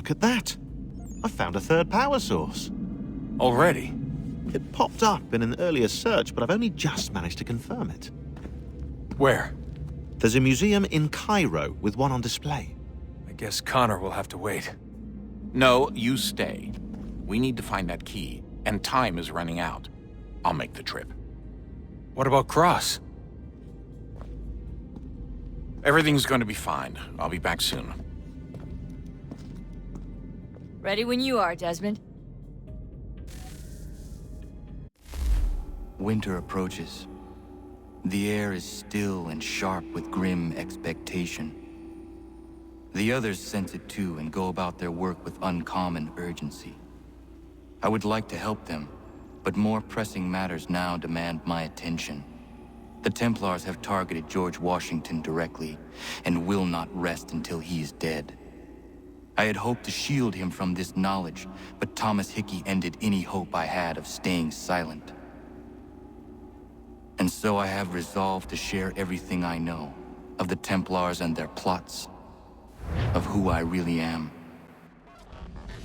Look at that. I found a third power source. Already? It popped up in an earlier search, but I've only just managed to confirm it. Where? There's a museum in Cairo with one on display. I guess Connor will have to wait. No, you stay. We need to find that key, and time is running out. I'll make the trip. What about Cross? Everything's going to be fine. I'll be back soon. Ready when you are, Desmond. Winter approaches. The air is still and sharp with grim expectation. The others sense it too and go about their work with uncommon urgency. I would like to help them, but more pressing matters now demand my attention. The Templars have targeted George Washington directly, and will not rest until he is dead. I had hoped to shield him from this knowledge, but Thomas Hickey ended any hope I had of staying silent. And so I have resolved to share everything I know of the Templars and their plots, of who I really am.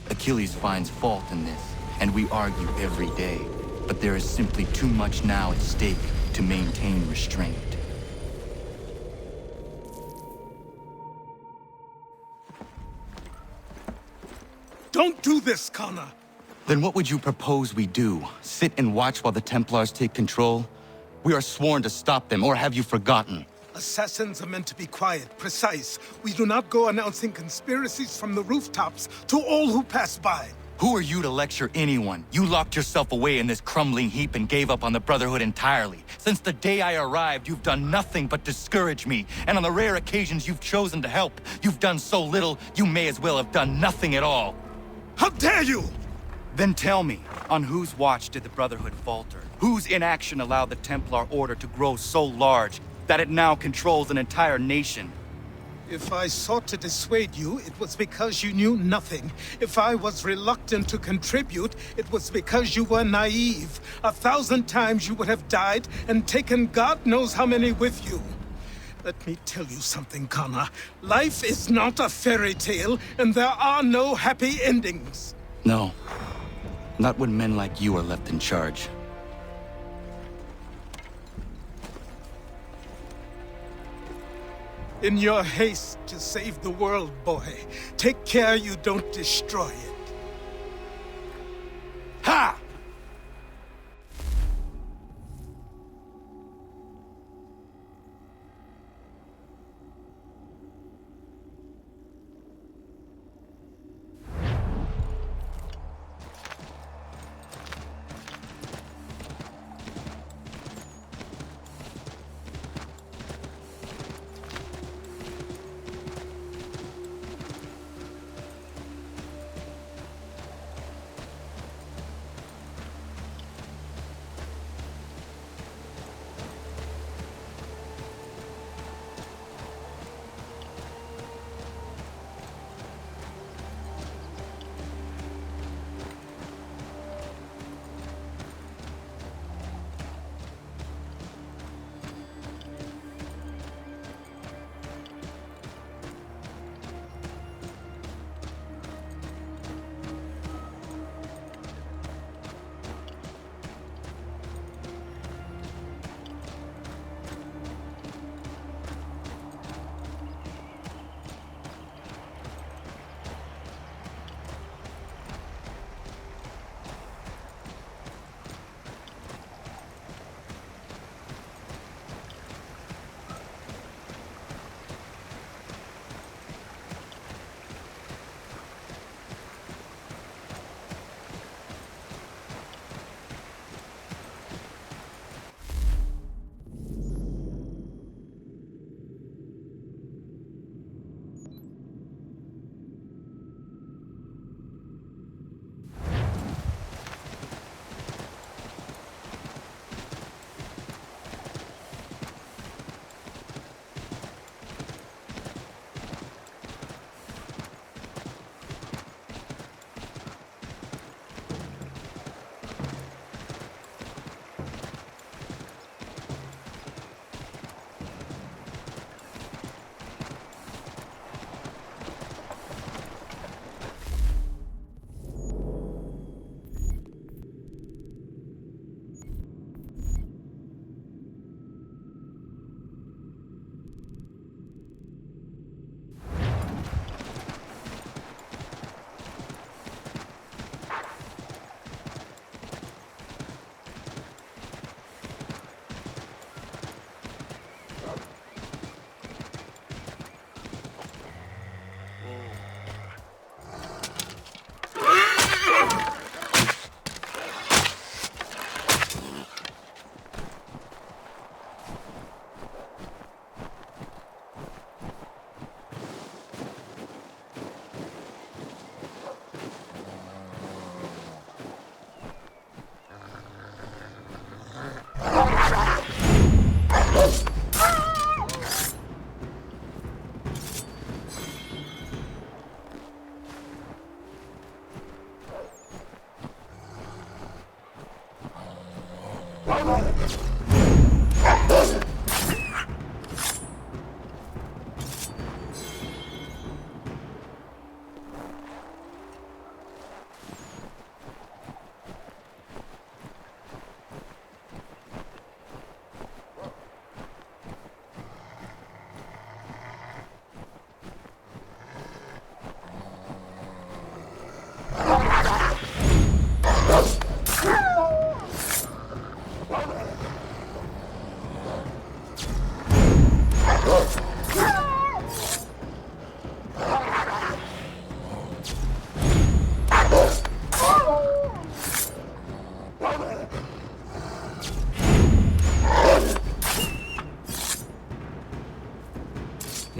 Achilles finds fault in this, and we argue every day, but there is simply too much now at stake to maintain restraint. Don't do this, Connor! Then what would you propose we do? Sit and watch while the Templars take control? We are sworn to stop them, or have you forgotten? Assassins are meant to be quiet, precise. We do not go announcing conspiracies from the rooftops to all who pass by. Who are you to lecture anyone? You locked yourself away in this crumbling heap and gave up on the Brotherhood entirely. Since the day I arrived, you've done nothing but discourage me. And on the rare occasions you've chosen to help, you've done so little, you may as well have done nothing at all. How dare you! Then tell me, on whose watch did the Brotherhood falter? Whose inaction allowed the Templar Order to grow so large that it now controls an entire nation? If I sought to dissuade you, it was because you knew nothing. If I was reluctant to contribute, it was because you were naive. 1,000 times you would have died and taken God knows how many with you. Let me tell you something, Connor. Life is not a fairy tale, and there are no happy endings. No. Not when men like you are left in charge. In your haste to save the world, boy, take care you don't destroy it. Ha!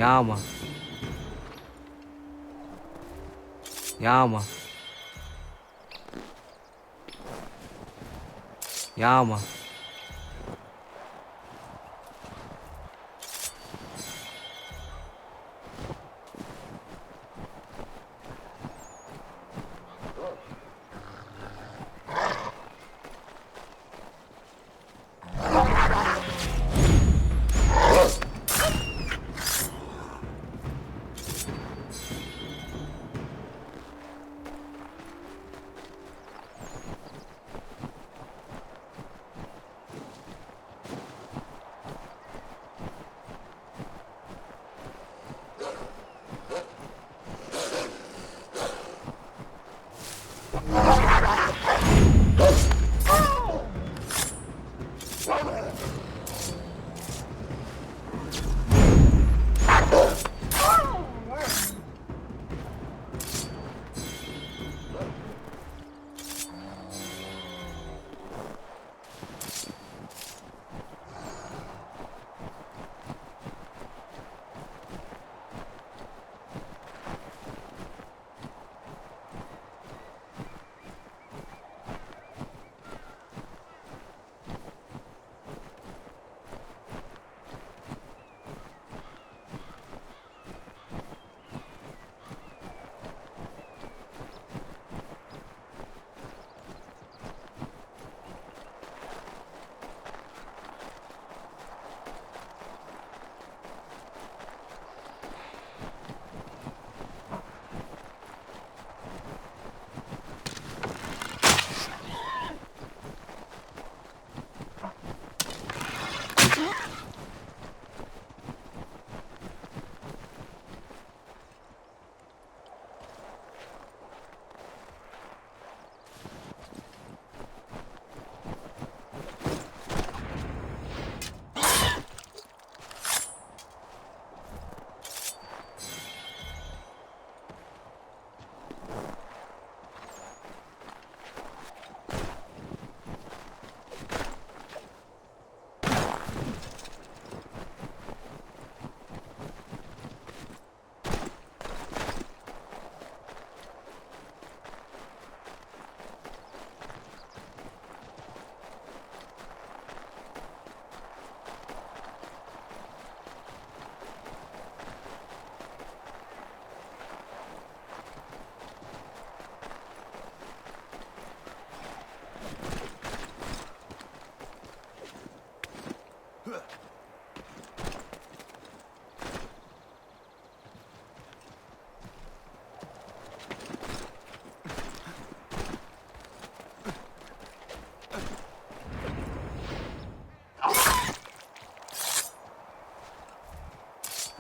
Ja, Mann. Ja, Mann. Ja, Mann.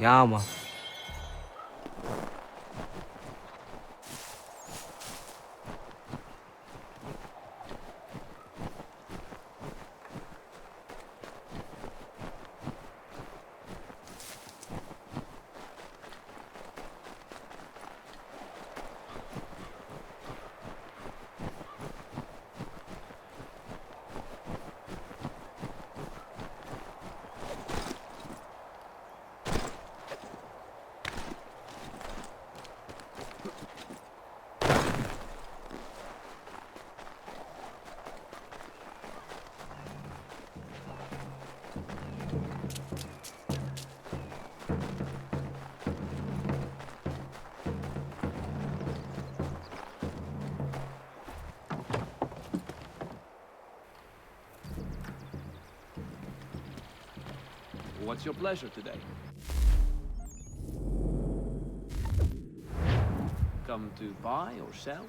Ja, Mann. What's your pleasure today? Come to buy or sell?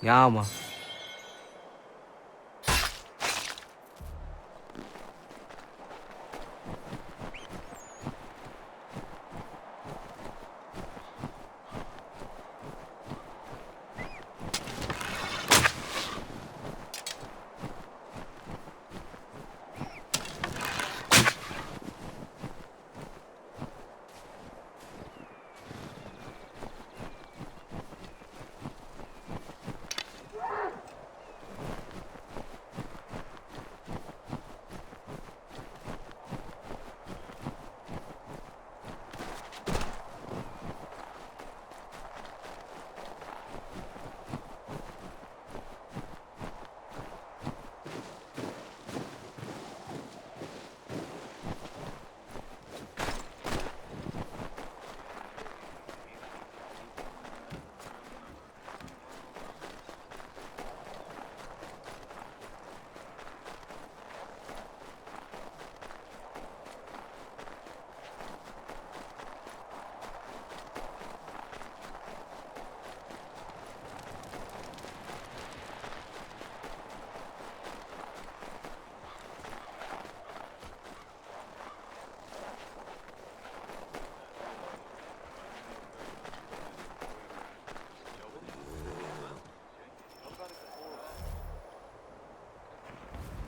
Ja, man.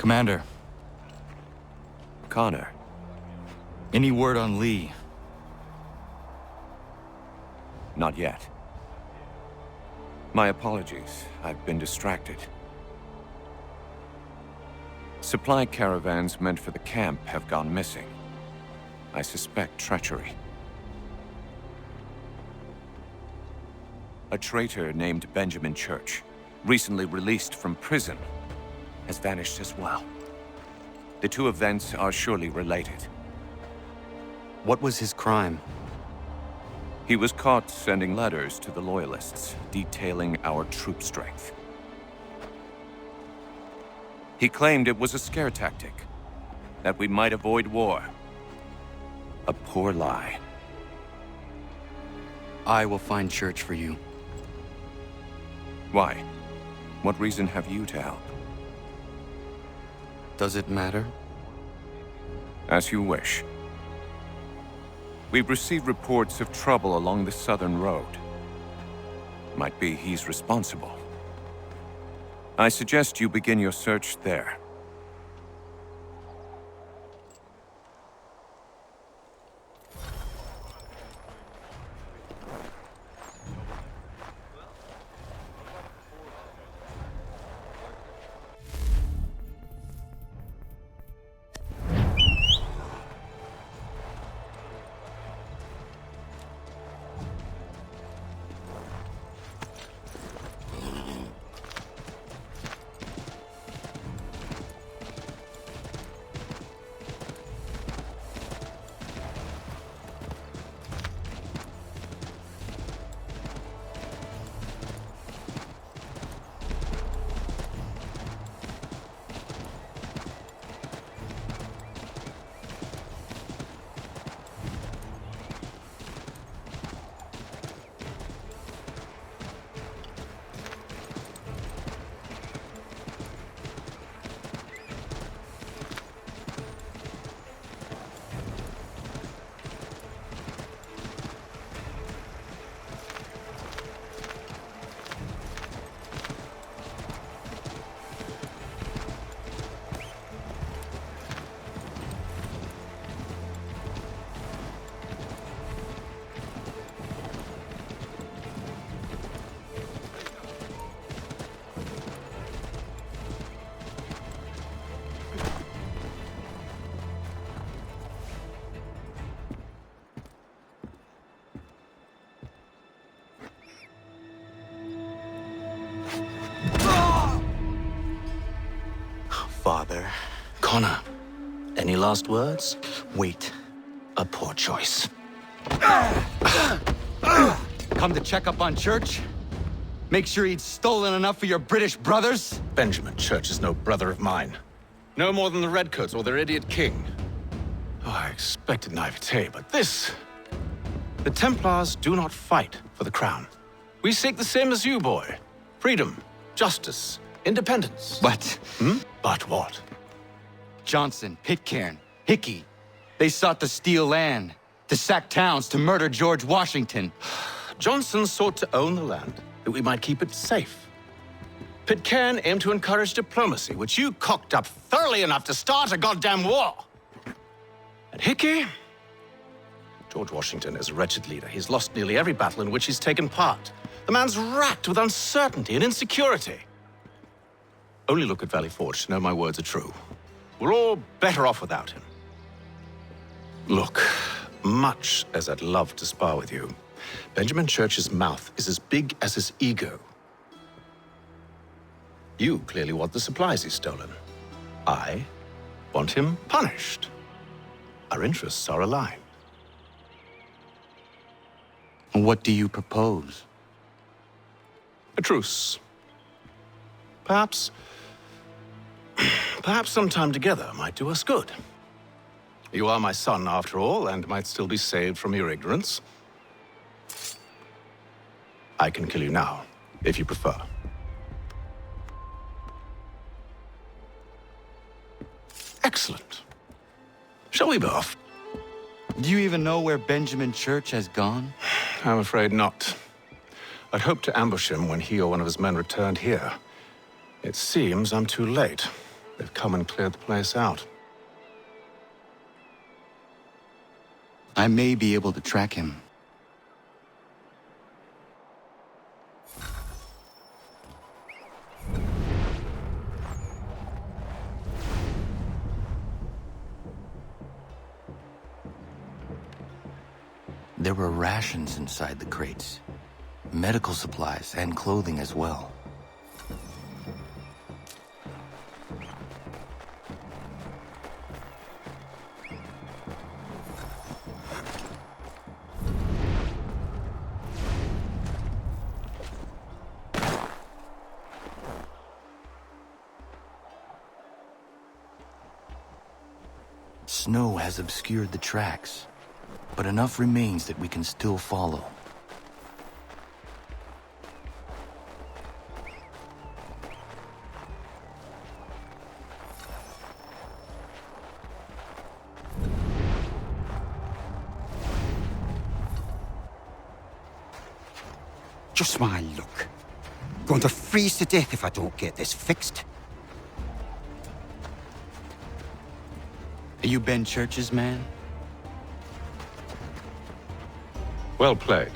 Commander, Connor. any word on Lee? Not yet. My apologies. I've been distracted. Supply caravans meant for the camp have gone missing. I suspect treachery. A traitor named Benjamin Church, recently released from prison, has vanished as well. The two events are surely related. What was his crime? He was caught sending letters to the Loyalists, detailing our troop strength. He claimed it was a scare tactic, that we might avoid war. A poor lie. I will find Church for you. Why? What reason have you to help? Does it matter? As you wish. We've received reports of trouble along the southern road. Might be he's responsible. I suggest you begin your search there. Connor, any last words? Wait. A poor choice. Come to check up on Church? Make sure he'd stolen enough for your British brothers? Benjamin Church is no brother of mine. No more than the Redcoats or their idiot king. Oh, I expected naivete, but this... The Templars do not fight for the crown. We seek the same as you, boy. Freedom, justice, independence. But... But what? Johnson, Pitcairn, Hickey, they sought to steal land, to sack towns, to murder George Washington. Johnson sought to own the land, that we might keep it safe. Pitcairn aimed to encourage diplomacy, which you cocked up thoroughly enough to start a goddamn war. And Hickey? George Washington is a wretched leader. He's lost nearly every battle in which he's taken part. The man's racked with uncertainty and insecurity. Only look at Valley Forge to know my words are true. We're all better off without him. Look, much as I'd love to spar with you, Benjamin Church's mouth is as big as his ego. You clearly want the supplies he's stolen. I want him punished. Our interests are aligned. What do you propose? A truce. Perhaps some time together might do us good. You are my son, after all, and might still be saved from your ignorance. I can kill you now, if you prefer. Excellent. Shall we be off? Do you even know where Benjamin Church has gone? I'm afraid not. I'd hoped to ambush him when he or one of his men returned here. It seems I'm too late. They've come and cleared the place out. I may be able to track him. There were rations inside the crates, medical supplies and clothing as well. Snow has obscured the tracks, but enough remains that we can still follow. Just my luck. Going to freeze to death if I don't get this fixed. Are you Ben Church's man? Well played.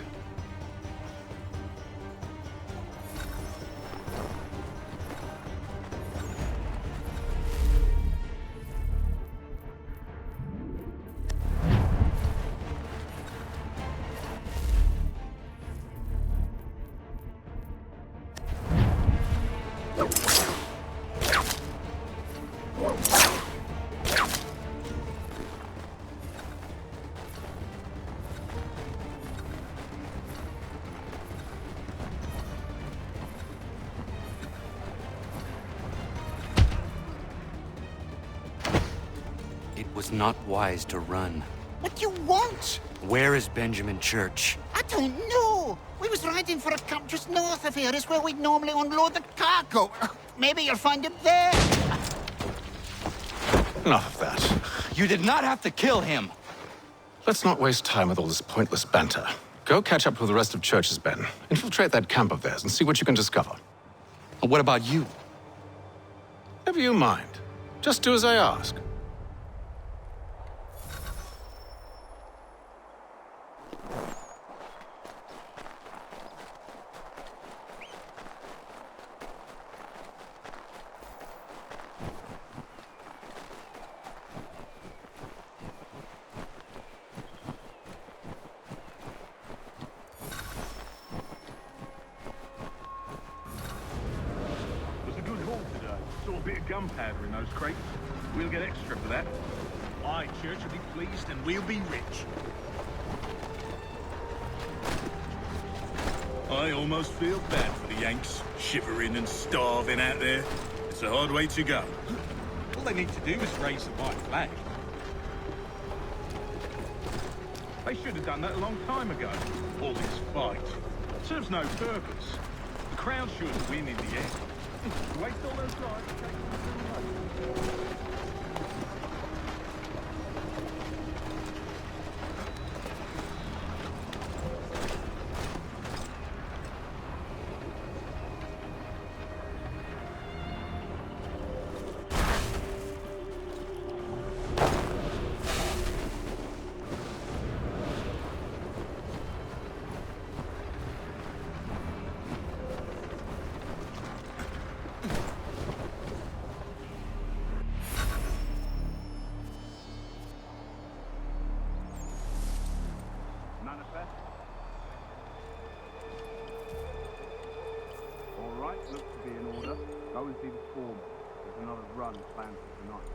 It was not wise to run. What do you want? Where is Benjamin Church? I don't know. We was riding for a camp just north of here. It's where we'd normally unload the cargo. Maybe you'll find him there. Enough of that. You did not have to kill him. Let's not waste time with all this pointless banter. Go catch up with the rest of Church's men. Infiltrate that camp of theirs and see what you can discover. And what about you? Never you mind. Just do as I ask. So big. gunpowder in those crates. We'll get extra for that. Aye, Church will be pleased and we'll be rich. I almost feel bad for the Yanks, shivering and starving out there. It's a hard way to go. All they need to do is raise the white flag. They should have done that a long time ago. All this fight serves no purpose. The crowd should win in the end. Waste all those lives. Looks to be in order. Go and see the foreman. There's another run planned for tonight.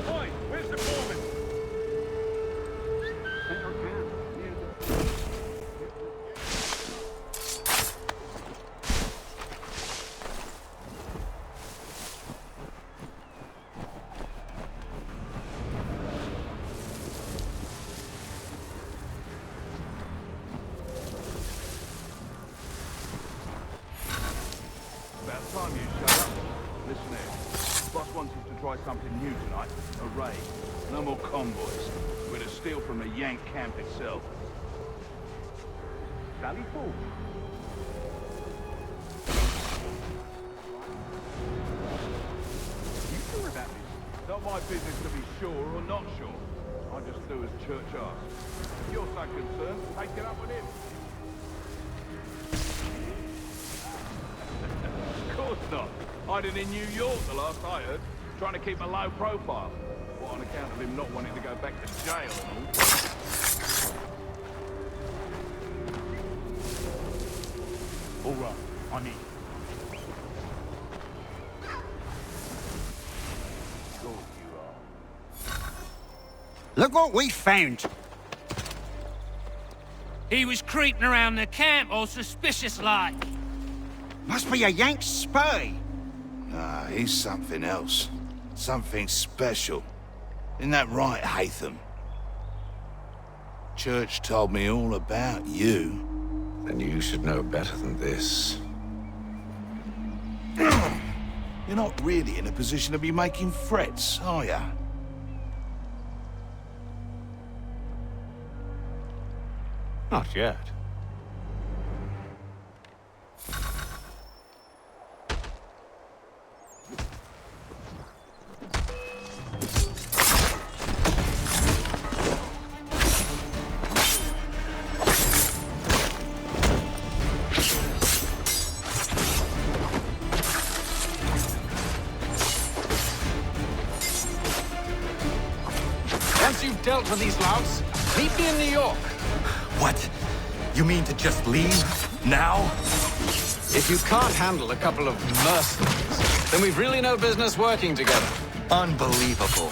Oi, where's the foreman? Central camp. Near the... Time you shut up. Listen here. Boss wants us to try something new tonight. A raid. No more convoys. We're to steal from the Yank camp itself. Sally Ford. You sure about this? Not my business to be sure or not sure. I just do as Church asks. If you're so concerned, take it up with him. Of course not. Hiding in New York, the last I heard. Trying to keep a low profile. Well, on account of him not wanting to go back to jail and all. All right, I'm in. Sure you are. Look what we found. He was creeping around the camp all suspicious-like. Must be a Yank spy. Nah, he's something else. Something special. Isn't that right, Hatham? Church told me all about you. Then you should know better than this. You're not really in a position to be making threats, are ya? Not yet. Once you've dealt with these louts, meet me in New York. What? You mean to just leave? Now? If you can't handle a couple of mercenaries, then we've really no business working together. Unbelievable.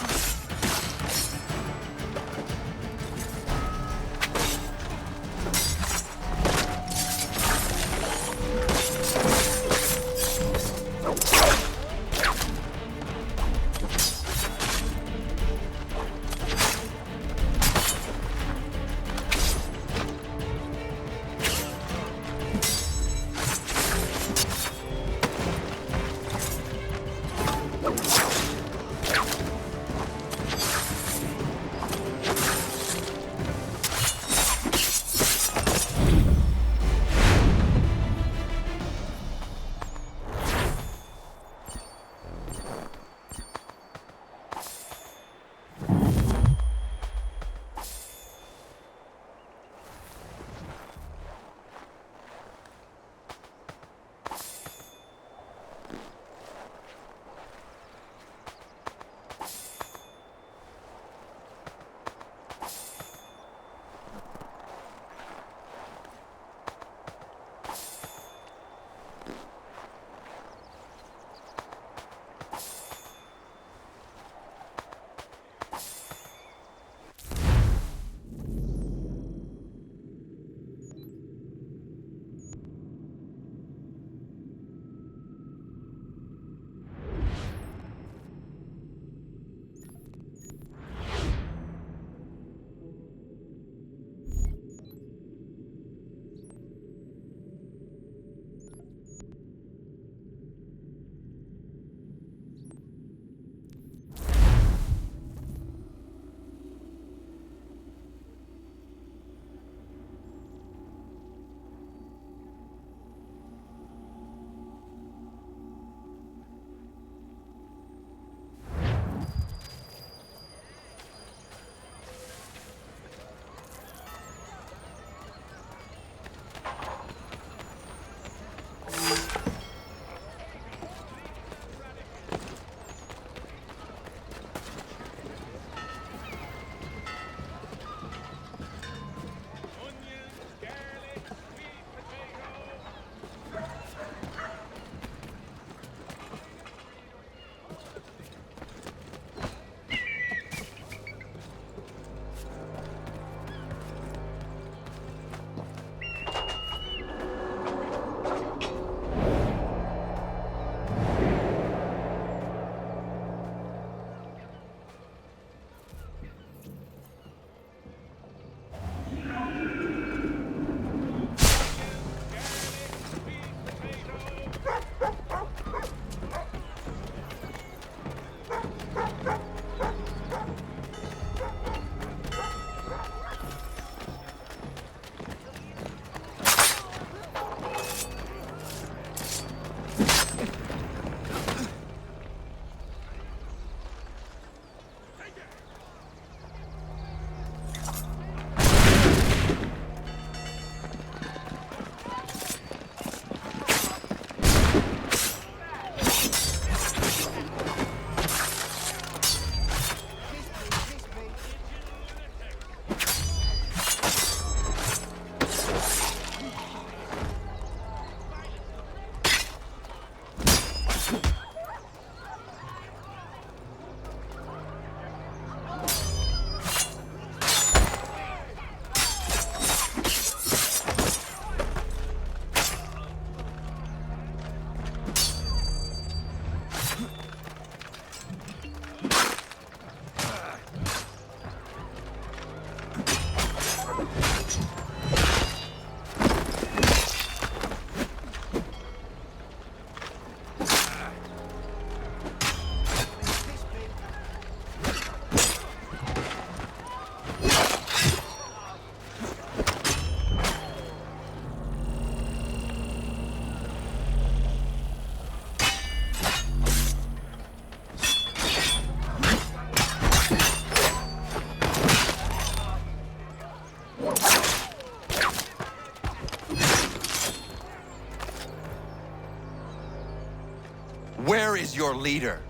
Where is your leader?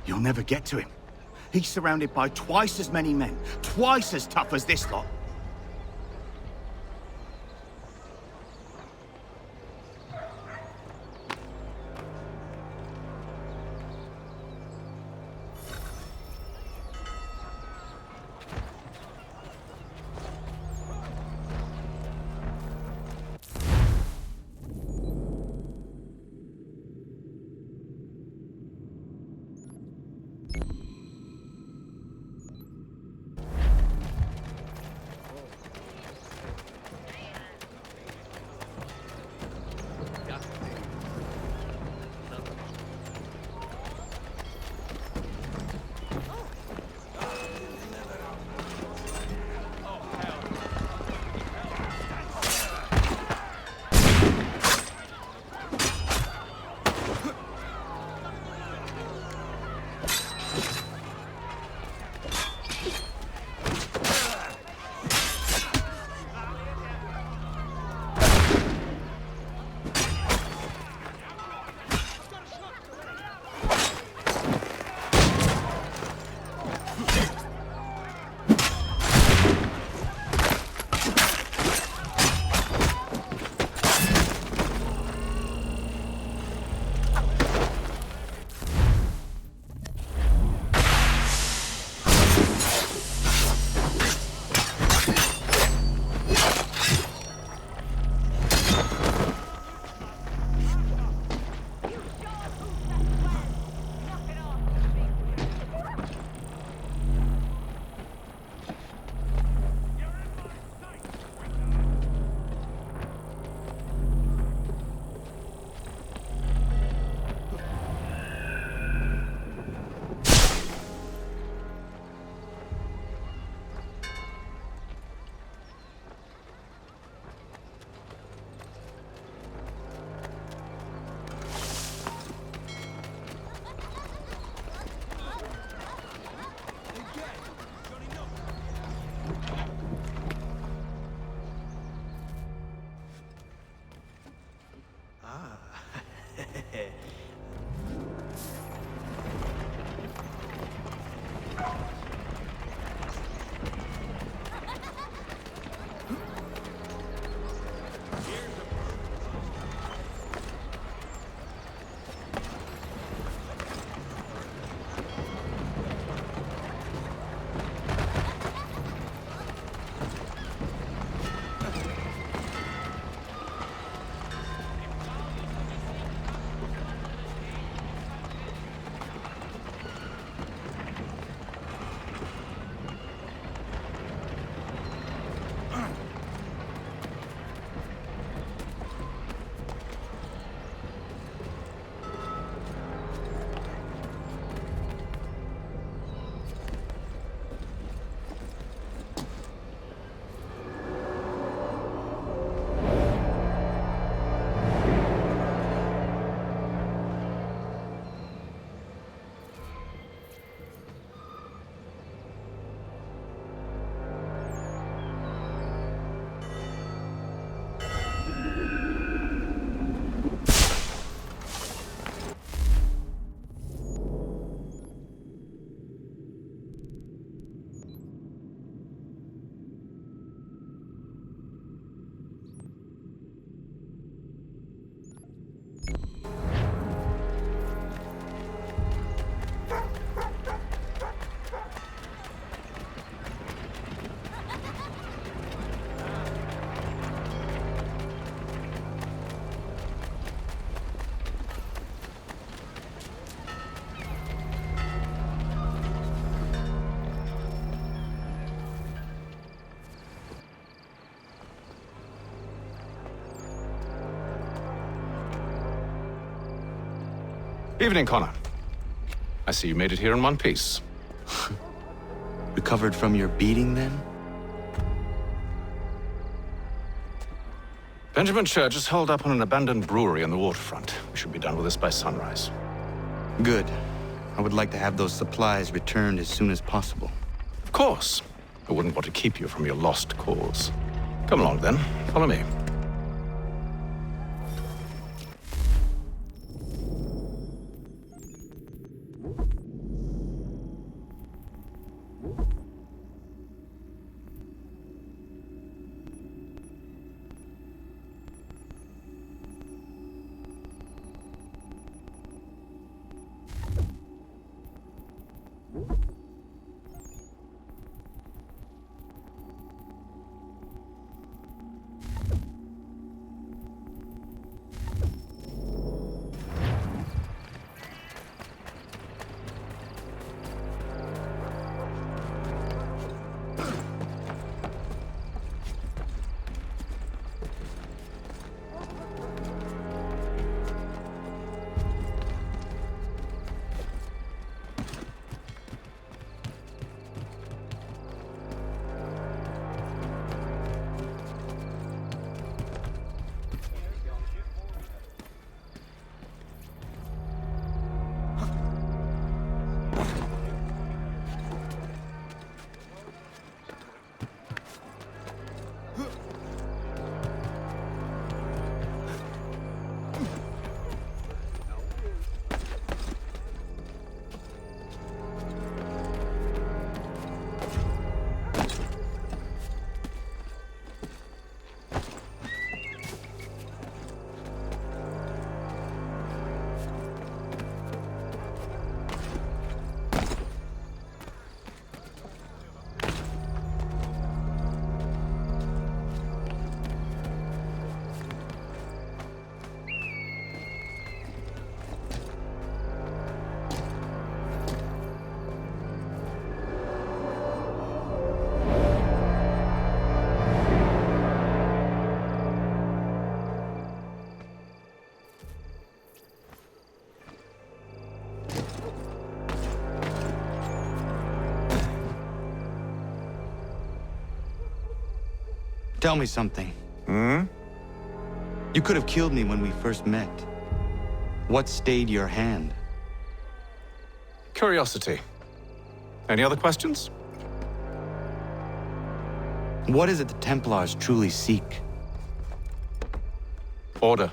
You'll never get to him. He's surrounded by twice as many men, twice as tough as this lot. Evening, Connor. I see you made it here in one piece. Recovered from your beating, then? Benjamin Church is holed up on an abandoned brewery on the waterfront. We should be done with this by sunrise. Good. I would like to have those supplies returned as soon as possible. Of course. I wouldn't want to keep you from your lost cause. Come along, then. Follow me. Tell me something. Hmm? You could have killed me when we first met. What stayed your hand? Curiosity. Any other questions? What is it the Templars truly seek? Order.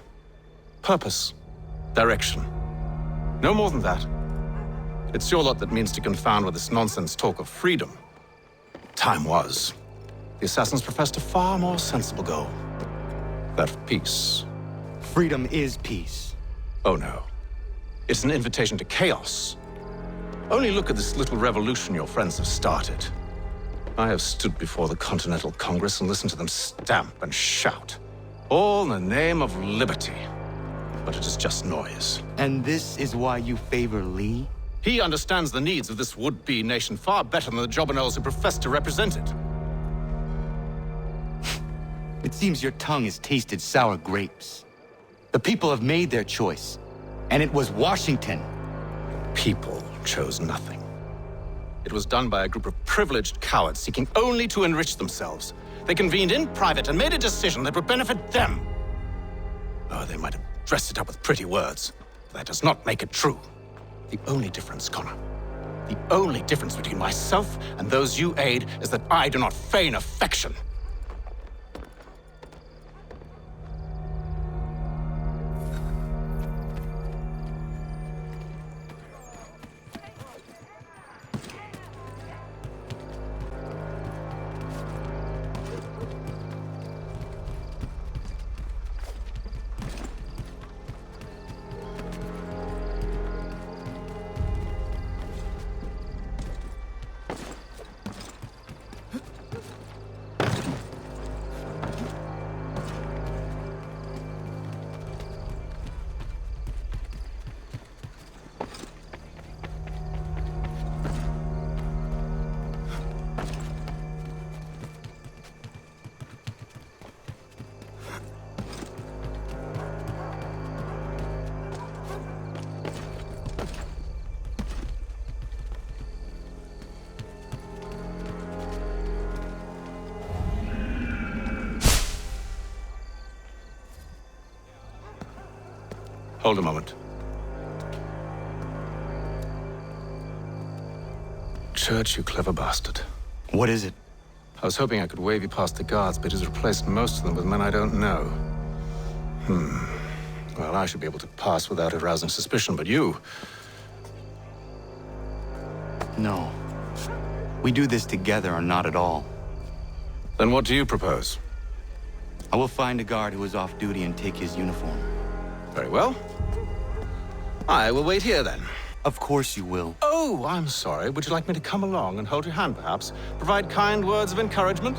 Purpose. Direction. No more than that. It's your lot that means to confound with this nonsense talk of freedom. Time was. The assassins professed a far more sensible goal. That of peace. Freedom is peace. Oh no. It's an invitation to chaos. Only look at this little revolution your friends have started. I have stood before the Continental Congress and listened to them stamp and shout. All in the name of liberty. But it is just noise. And this is why you favor Lee? He understands the needs of this would-be nation far better than the jobberknolls who profess to represent it. It seems your tongue has tasted sour grapes. The people have made their choice, and it was Washington. People chose nothing. It was done by a group of privileged cowards seeking only to enrich themselves. They convened in private and made a decision that would benefit them. Oh, they might have dressed it up with pretty words, but that does not make it true. The only difference, Connor, the only difference between myself and those you aid is that I do not feign affection. Hold a moment. Church, you clever bastard. What is it? I was hoping I could wave you past the guards, but he's replaced most of them with men I don't know. Well, I should be able to pass without arousing suspicion, but you... No. We do this together or not at all. Then what do you propose? I will find a guard who is off duty and take his uniform. Very well. I will wait here, then. Of course you will. Oh, I'm sorry. Would you like me to come along and hold your hand, perhaps? Provide kind words of encouragement?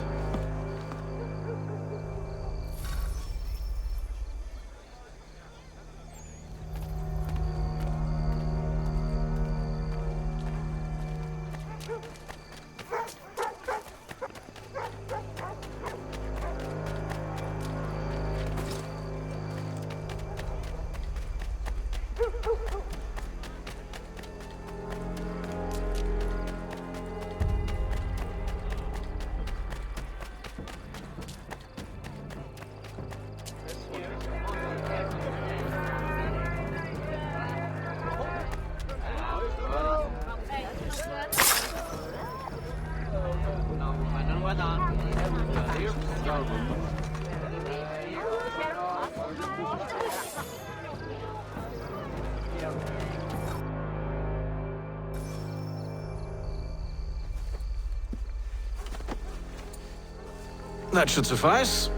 That should suffice.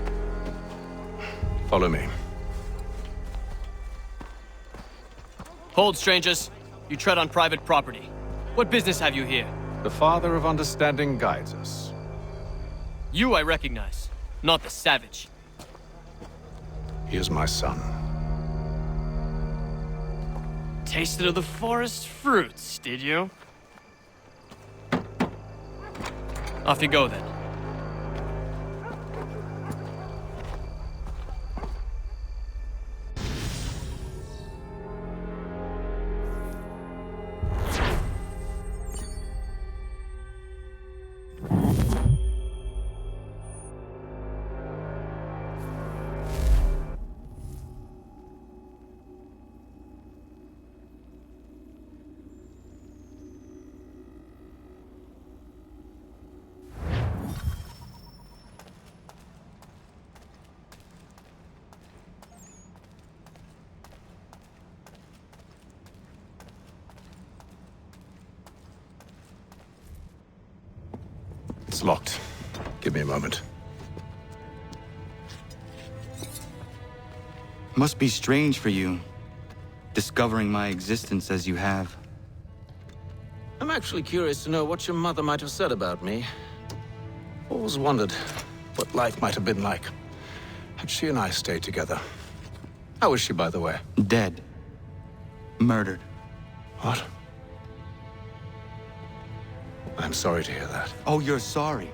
Follow me. Hold, strangers. You tread on private property. What business have you here? The Father of Understanding guides us. You I recognize, not the savage. He is my son. Tasted of the forest fruits, did you? Off you go, then. It's locked. Give me a moment. Must be strange for you, discovering my existence as you have. I'm actually curious to know what your mother might have said about me. Always wondered what life might have been like had she and I stayed together. How is she, by the way? Dead. Murdered. What? I'm sorry to hear that. Oh, you're sorry.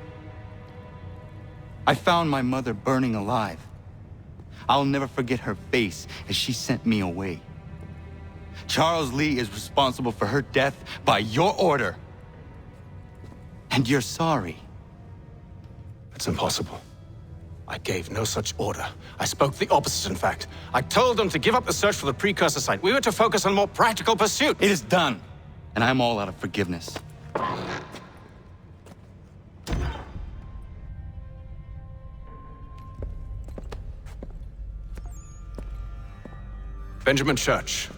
I found my mother burning alive. I'll never forget her face as she sent me away. Charles Lee is responsible for her death by your order. And you're sorry. It's impossible. I gave no such order. I spoke the opposite, in fact. I told them to give up the search for the precursor site. We were to focus on more practical pursuit. It is done, and I'm all out of forgiveness. Benjamin Church,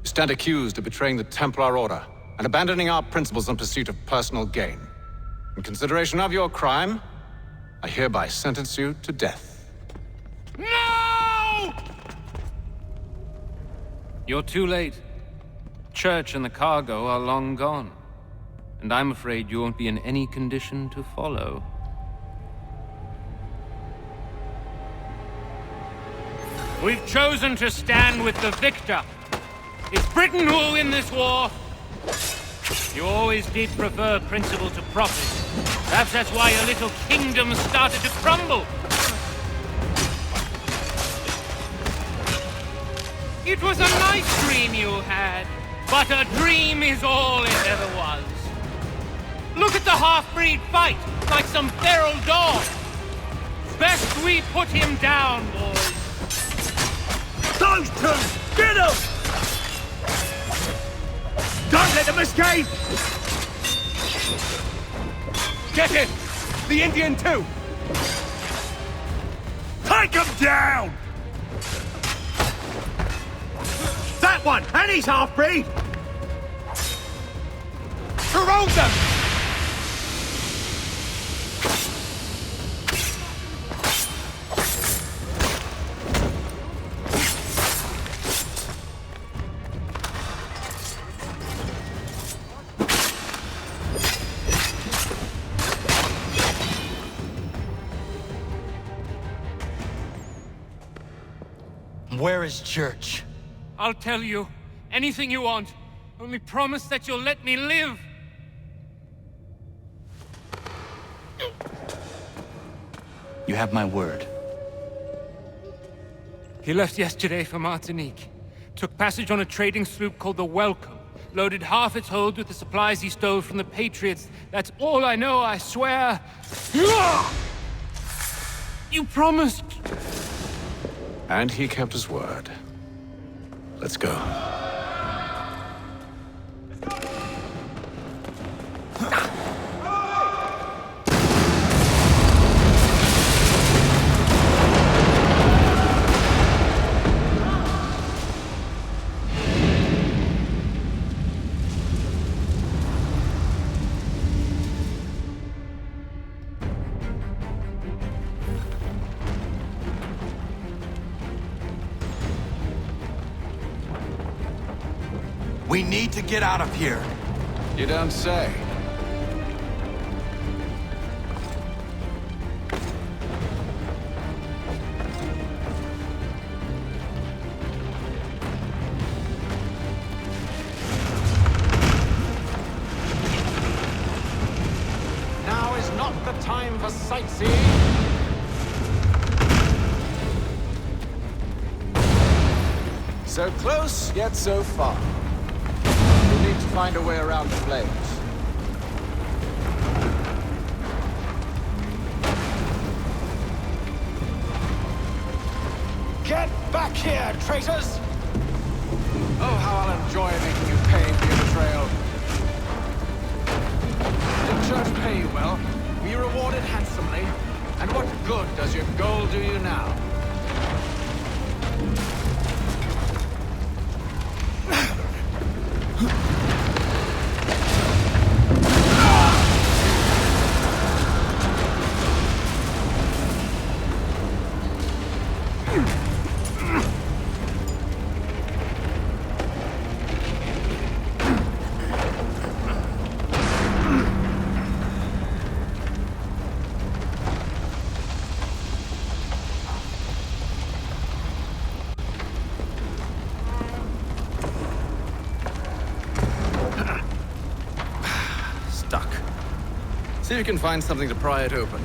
you stand accused of betraying the Templar Order and abandoning our principles in pursuit of personal gain. In consideration of your crime, I hereby sentence you to death. No! You're too late. Church and the cargo are long gone. And I'm afraid you won't be in any condition to follow. We've chosen to stand with the victor. It's Britain who will win this war. You always did prefer principle to profit. Perhaps that's why your little kingdom started to crumble. It was a nice dream you had, but a dream is all it ever was. Look at the half-breed fight, like some feral dog. Best we put him down, boys. Those two! Get them! Don't let them escape! Get it! The Indian too! Take him down! That one! And he's half-breed! Corrode them! Where is Church? I'll tell you. Anything you want. Only promise that you'll let me live. You have my word. He left yesterday for Martinique. Took passage on a trading sloop called the Welcome. Loaded half its hold with the supplies he stole from the Patriots. That's all I know, I swear. You promised. And he kept his word. Let's go. We need to get out of here. You don't say. Now is not the time for sightseeing. So close, yet so far. We'll need to find a way around the flames. Get back here, traitors! Oh, how I'll enjoy making you pay for your betrayal. Did Church pay you well? Were you rewarded handsomely? And what good does your gold do you now? See if you can find something to pry it open.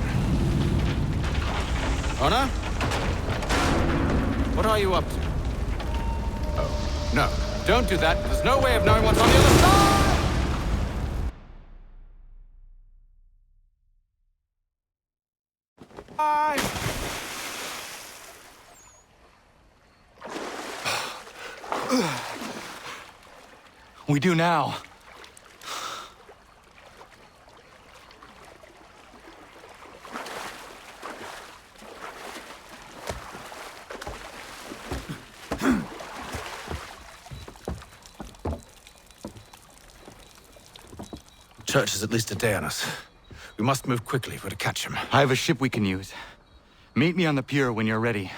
Honor? What are you up to? Oh, no. Don't do that. There's no way of knowing what's on the other side! We do now. Church is at least a day on us. We must move quickly if we're to catch him. I have a ship we can use. Meet me on the pier when you're ready.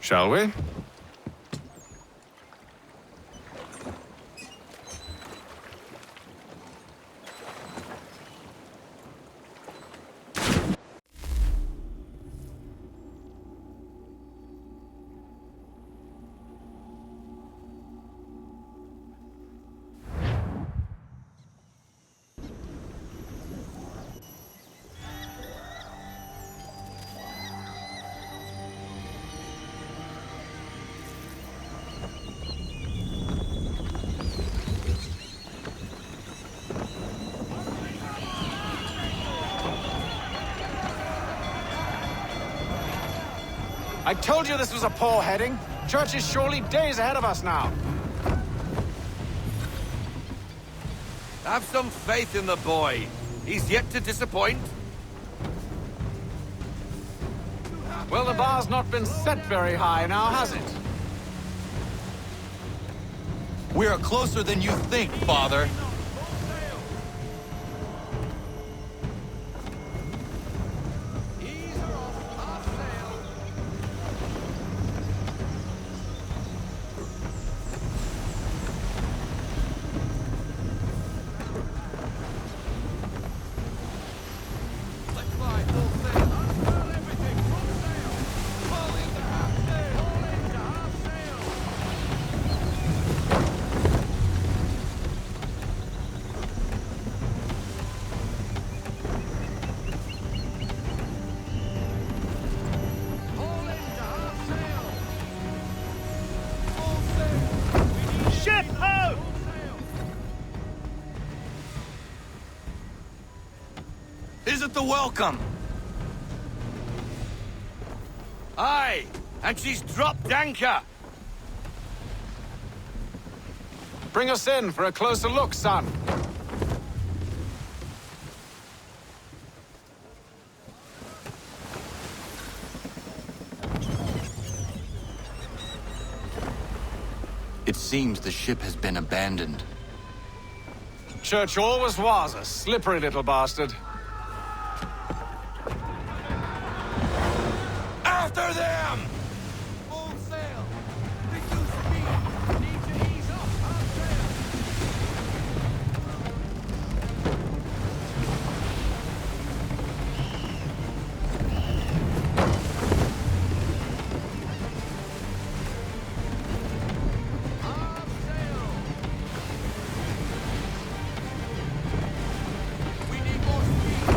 Shall we? I told you this was a poor heading. Church is surely days ahead of us now. Have some faith in the boy. He's yet to disappoint. Well, the bar's not been set very high now, has it? We are closer than you think, Father. Isn't the welcome? Aye, and she's dropped anchor. Bring us in for a closer look, son. It seems the ship has been abandoned. Church always was a slippery little bastard. After them! Full sail! Reduce speed! Need to ease off our sail! Our sail! We need more speed!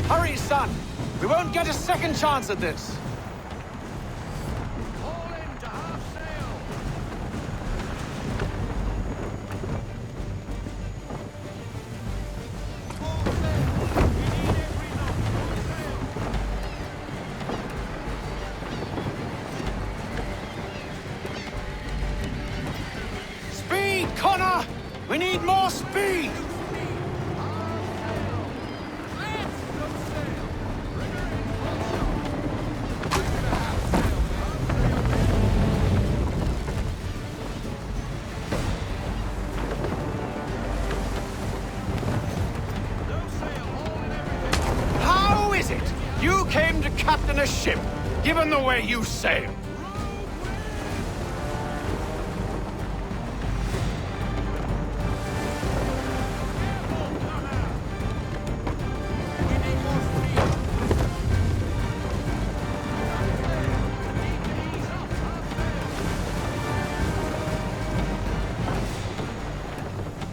Hurry, son! We won't get a second chance at this. Haul in to half sail! Full sail! We need every knot! Full sail! Speed, Connor! We need more speed! How is it you came to captain a ship, given the way you sail?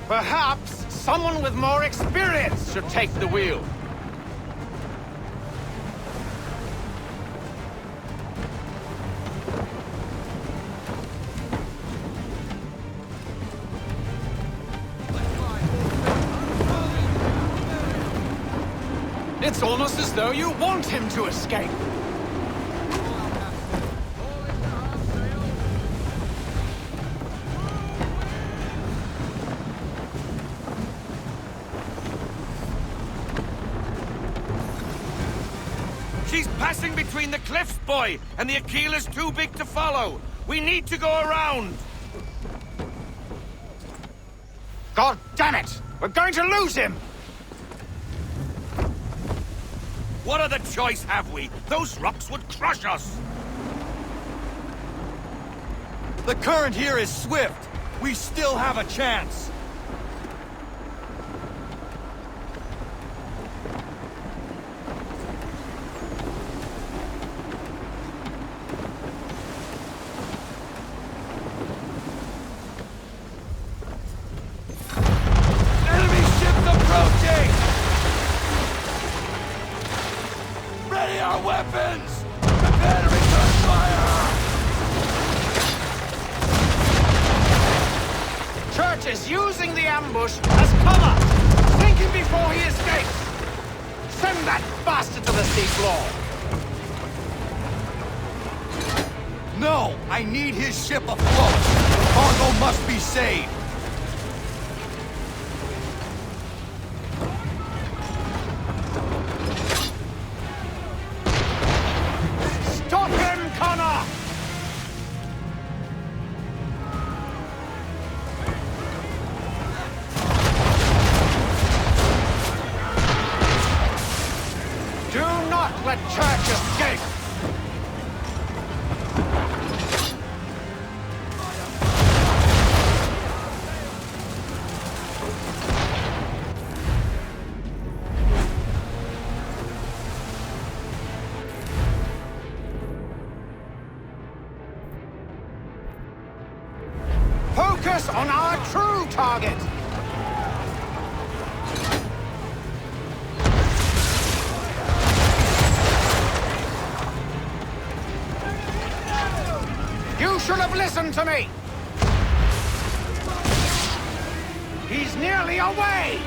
Perhaps someone with more experience should take the wheel. It's almost as though you want him to escape. She's passing between the cliffs, boy, and the Aquila's too big to follow. We need to go around. God damn it! We're going to lose him! What other choice have we? Those rocks would crush us. The current here is swift. We still have a chance. Enemy ships approaching! Ready our weapons! Prepare to return fire! Church is using the ambush as cover, thinking before he escapes. Send that bastard to the seafloor. No! I need his ship afloat! The cargo must be saved! Stop him, Connor! Do not let Church escape! Focus on our true target! You should have listened to me! He's nearly away!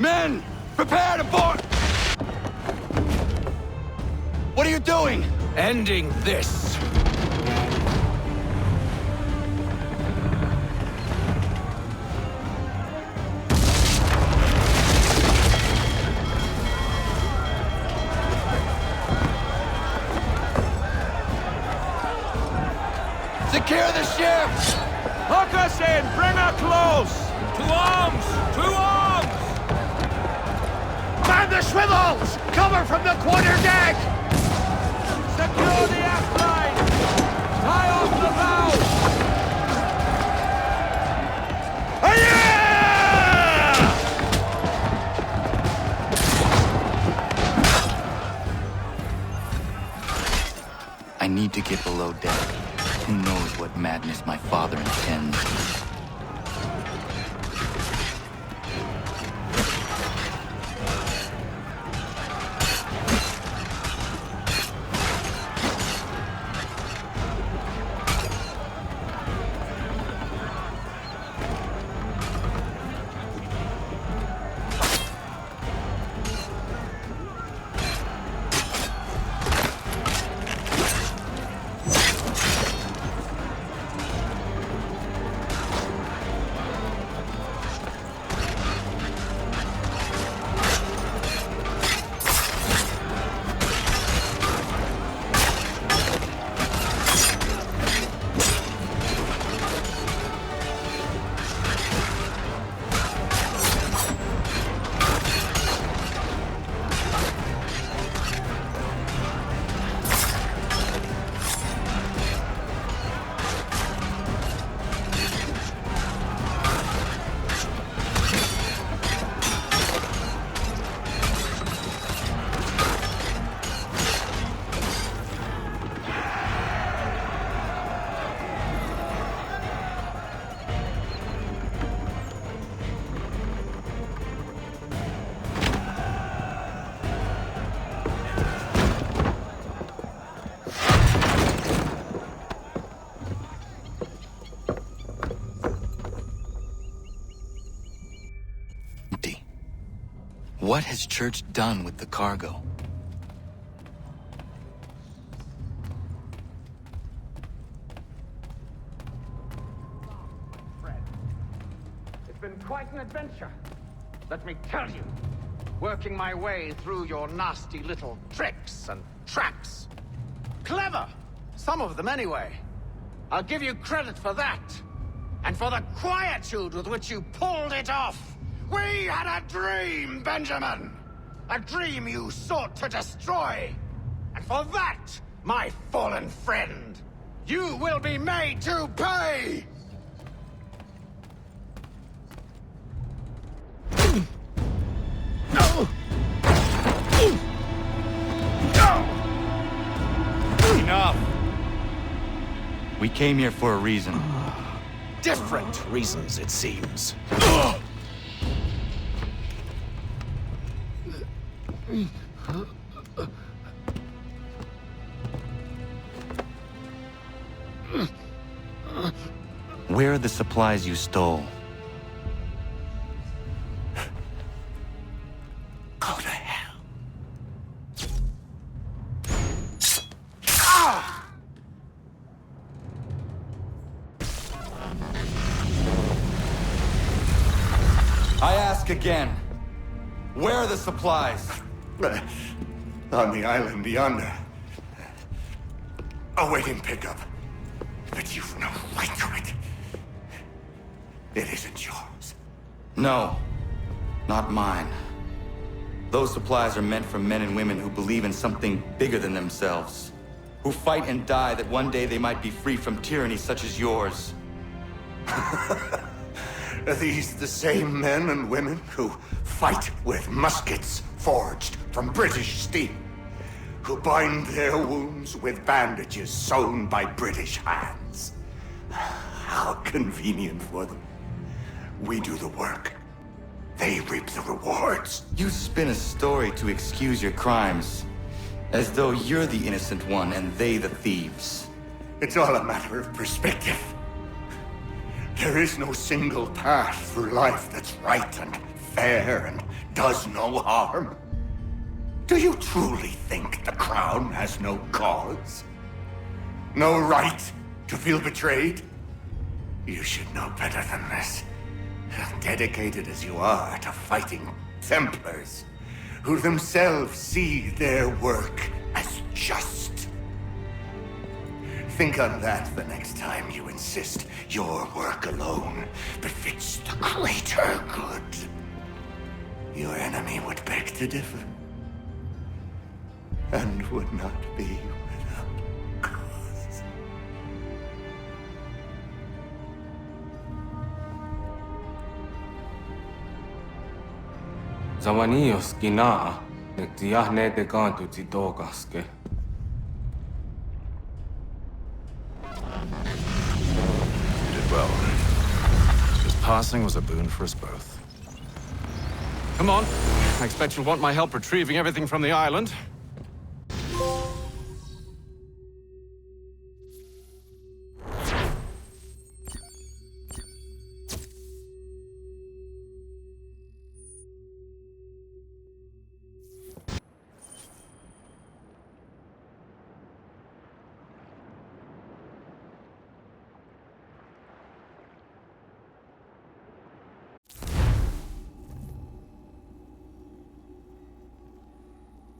Men, prepare to board! What are you doing? Ending this. Secure the ship! Hook us in! Bring her close! To arms! To arms! Man the swivels! Cover from the quarterdeck! Secure the aft line! Tie off the bow! I need to get below deck. Who knows what madness my father intends? What has Church done with the cargo? Fred, it's been quite an adventure. Let me tell you, working my way through your nasty little tricks and traps. Clever! Some of them anyway. I'll give you credit for that. And for the quietude with which you pulled it off. We had a dream, Benjamin! A dream you sought to destroy! And for that, my fallen friend, you will be made to pay! Enough! We came here for a reason. Different reasons, it seems. Where are the supplies you stole? Go to hell. I ask again. Where are the supplies? On the island yonder. Awaiting pickup. But you've no right to it. It isn't yours. No, not mine. Those supplies are meant for men and women who believe in something bigger than themselves. Who fight and die that one day they might be free from tyranny such as yours. Are these the same men and women who fight with muskets forged from British steel? Who bind their wounds with bandages sewn by British hands? How convenient for them. We do the work. They reap the rewards. You spin a story to excuse your crimes, as though you're the innocent one and they the thieves. It's all a matter of perspective. There is no single path through life that's right and fair and does no harm? Do you truly think the Crown has no cause? No right to feel betrayed? You should know better than this. Dedicated as you are to fighting Templars, who themselves see their work as just. Think on that the next time you insist your work alone befits the greater good. Your enemy would beg to differ, and would not be without cause. Zawanios gina, nektiahne de kantu titokaske. You did well. His passing was a boon for us both. Come on. I expect you'll want my help retrieving everything from the island.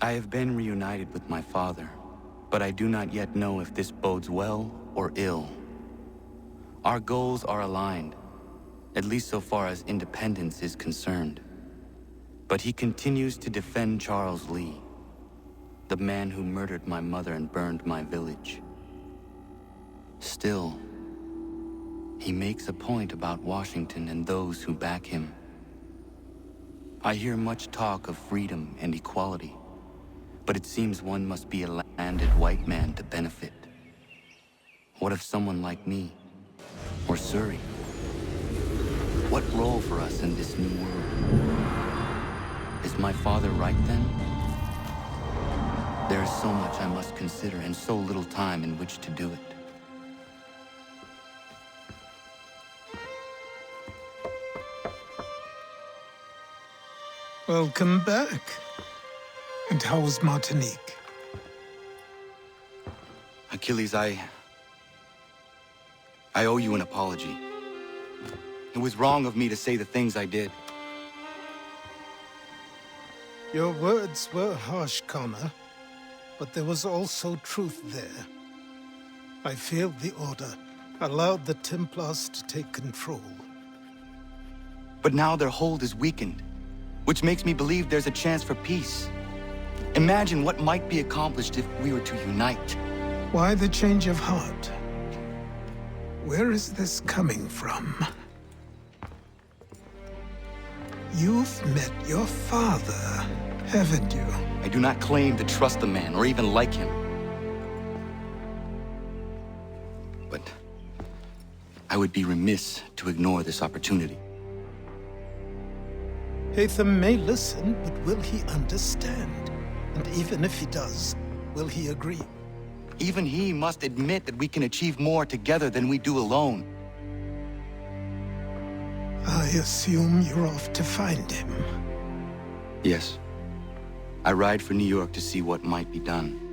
I have been reunited with my father, but I do not yet know if this bodes well or ill. Our goals are aligned, at least so far as independence is concerned. But he continues to defend Charles Lee, the man who murdered my mother and burned my village. Still, he makes a point about Washington and those who back him. I hear much talk of freedom and equality, but it seems one must be a landed white man to benefit. What if someone like me, or Surrey? What role for us in this new world? Is my father right then? There is so much I must consider and so little time in which to do it. Welcome back. And how was Martinique? Achilles, I owe you an apology. It was wrong of me to say the things I did. Your words were harsh, Connor, but there was also truth there. I failed the Order, allowed the Templars to take control. But now their hold is weakened, which makes me believe there's a chance for peace. Imagine what might be accomplished if we were to unite. Why the change of heart? Where is this coming from? You've met your father, haven't you? I do not claim to trust the man or even like him. But I would be remiss to ignore this opportunity. Hatham may listen, but will he understand? And even if he does, will he agree? Even he must admit that we can achieve more together than we do alone. I assume you're off to find him. Yes. I ride for New York to see what might be done.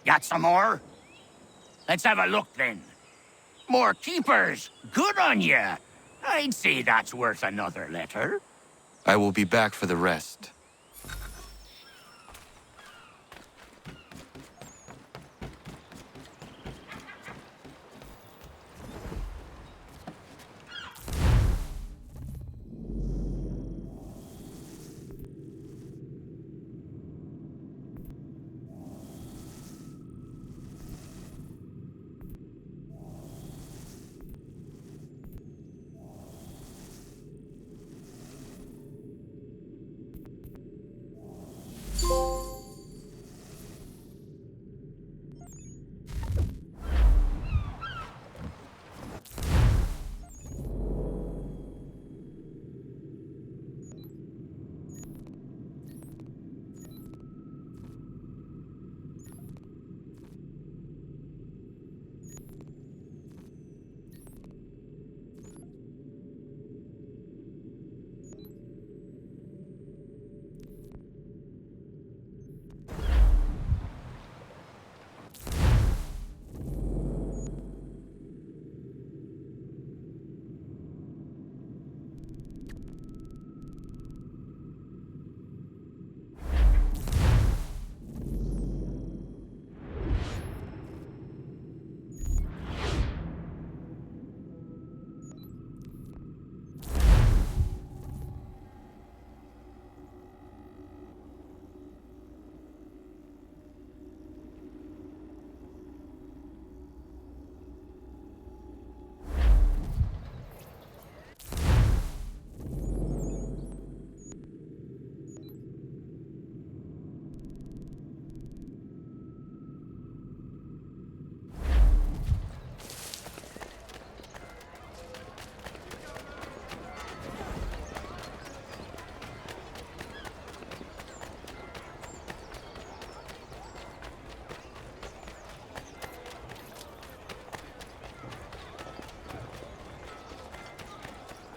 Got some more? Let's have a look then. More keepers. Good on ya. I'd say that's worth another letter. I will be back for the rest.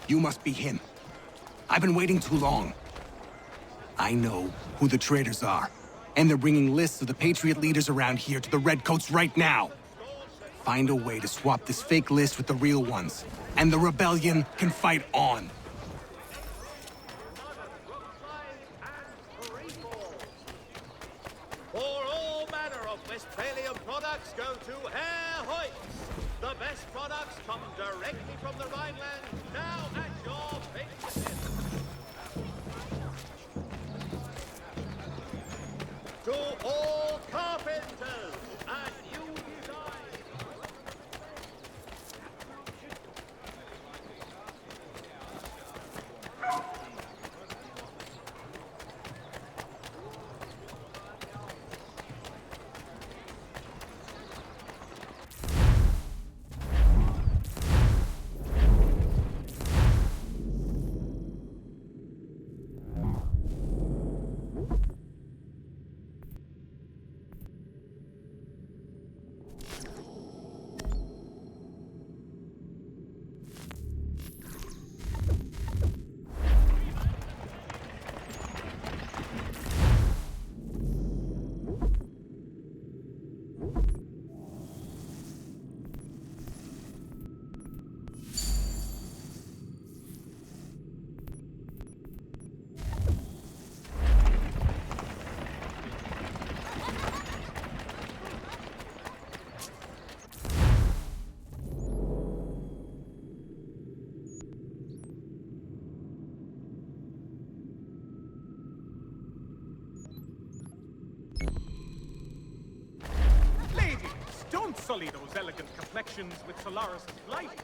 You must be him. I've been waiting too long. I know who the traitors are, and they're bringing lists of the Patriot leaders around here to the Redcoats right now. Find a way to swap this fake list with the real ones, and the rebellion can fight on. For all manner of Westphalian products go to Herr Hoyts. The best products come directly from the Rhineland, now at your fingertips. To all carpenters and new designs. Don't sully those elegant complexions with Solaris' light.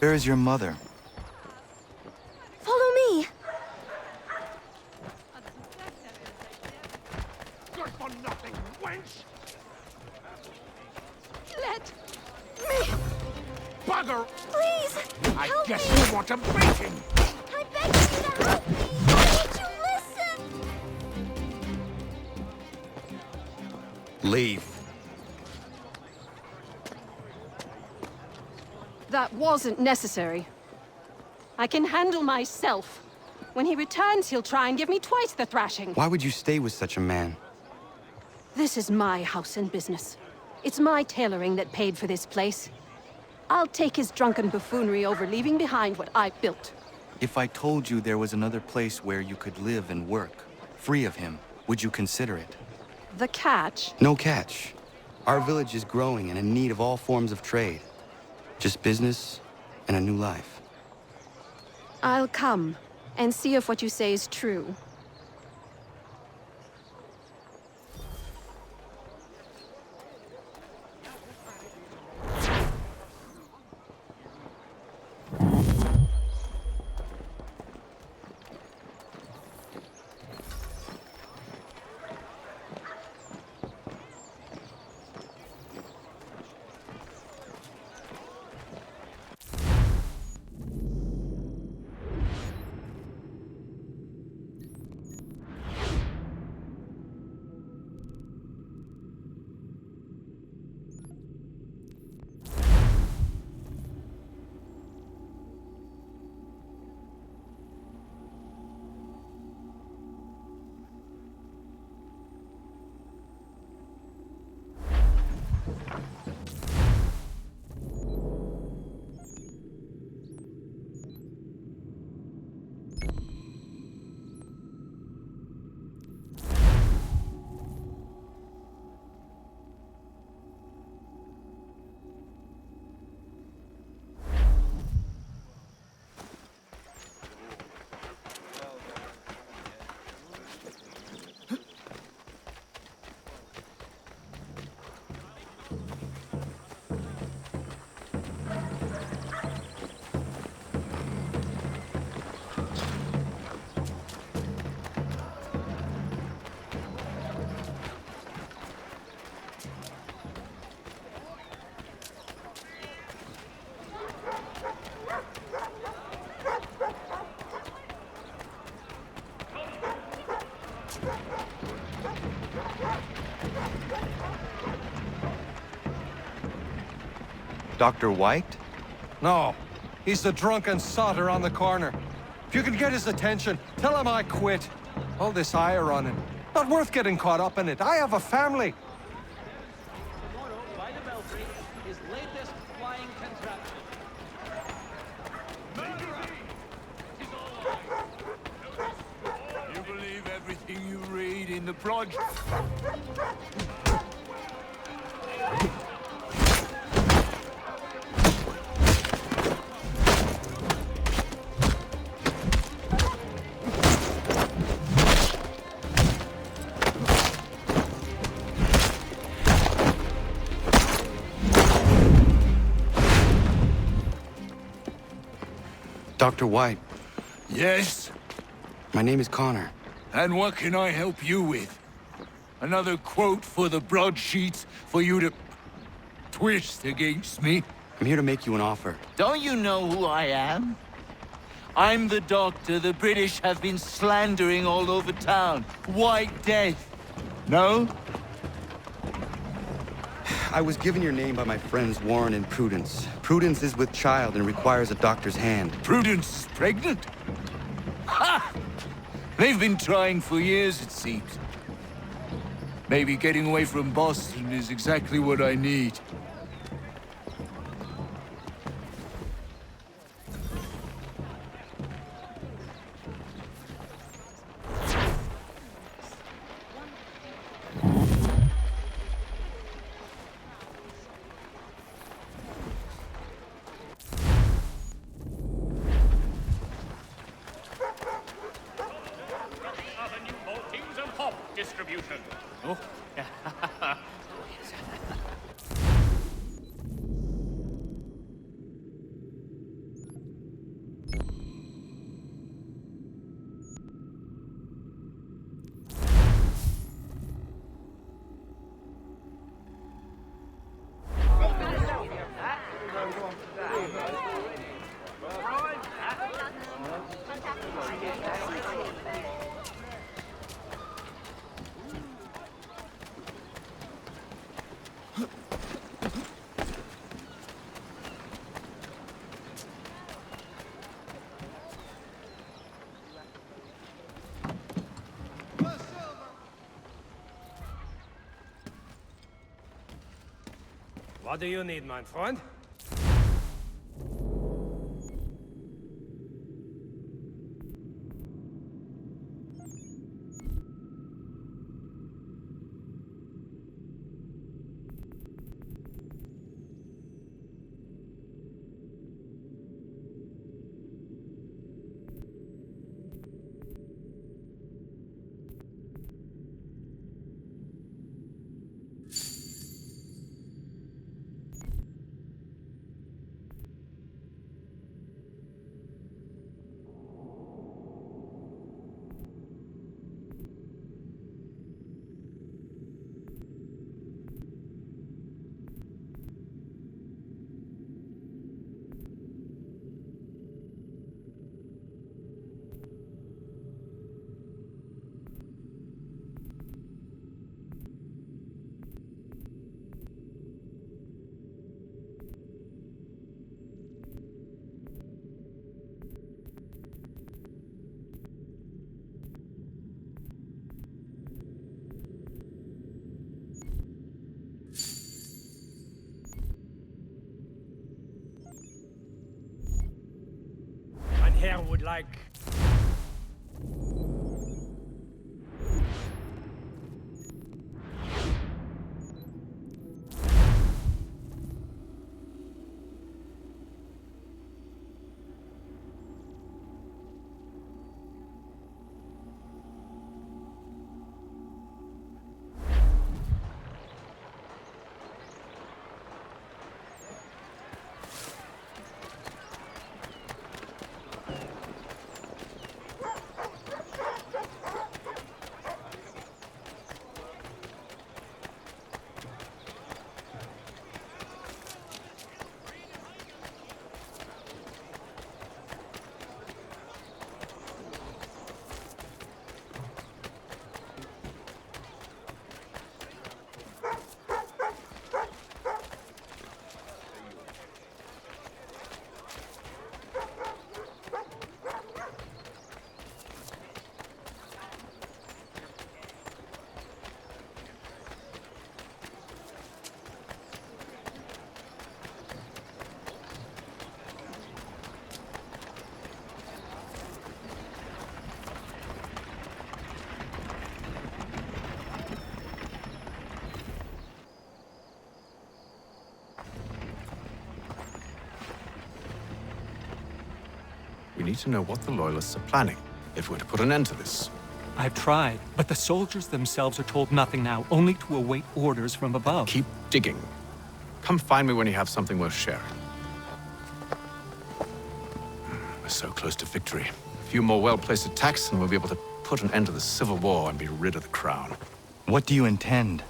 Where is your mother? Follow me. Good for nothing, wench! Let me. Bugger! Please, I help guess me. you want to beat him! I beg you to help me. Why won't you listen? Leave. That wasn't necessary. I can handle myself. When he returns, he'll try and give me twice the thrashing. Why would you stay with such a man? This is my house and business. It's my tailoring that paid for this place. I'll take his drunken buffoonery over leaving behind what I built. If I told you there was another place where you could live and work, free of him, would you consider it? The catch? No catch. Our village is growing and in need of all forms of trade. Just business and a new life. I'll come and see if what you say is true. Dr. White? No. He's the drunken sotter on the corner. If you can get his attention, tell him I quit. All this ire on him. Not worth getting caught up in it. I have a family. Tomorrow, by the Belfry, his latest flying contraption. You believe everything you read in the project? Dr. White. Yes? My name is Connor. And what can I help you with? Another quote for the broadsheets for you to twist against me? I'm here to make you an offer. Don't you know who I am? I'm the doctor the British have been slandering all over town. White Death. No? I was given your name by my friends Warren and Prudence. Prudence is with child and requires a doctor's hand. Prudence is pregnant? Ha! They've been trying for years, it seems. Maybe getting away from Boston is exactly what I need. Distribution. Oh, What do you need, my friend? Herr would like... need to know what the Loyalists are planning if we're to put an end to this. I've tried, but the soldiers themselves are told nothing now, only to await orders from above. Keep digging. Come find me when you have something worth sharing. We're so close to victory. A few more well-placed attacks and we'll be able to put an end to the Civil War and be rid of the crown. What do you intend?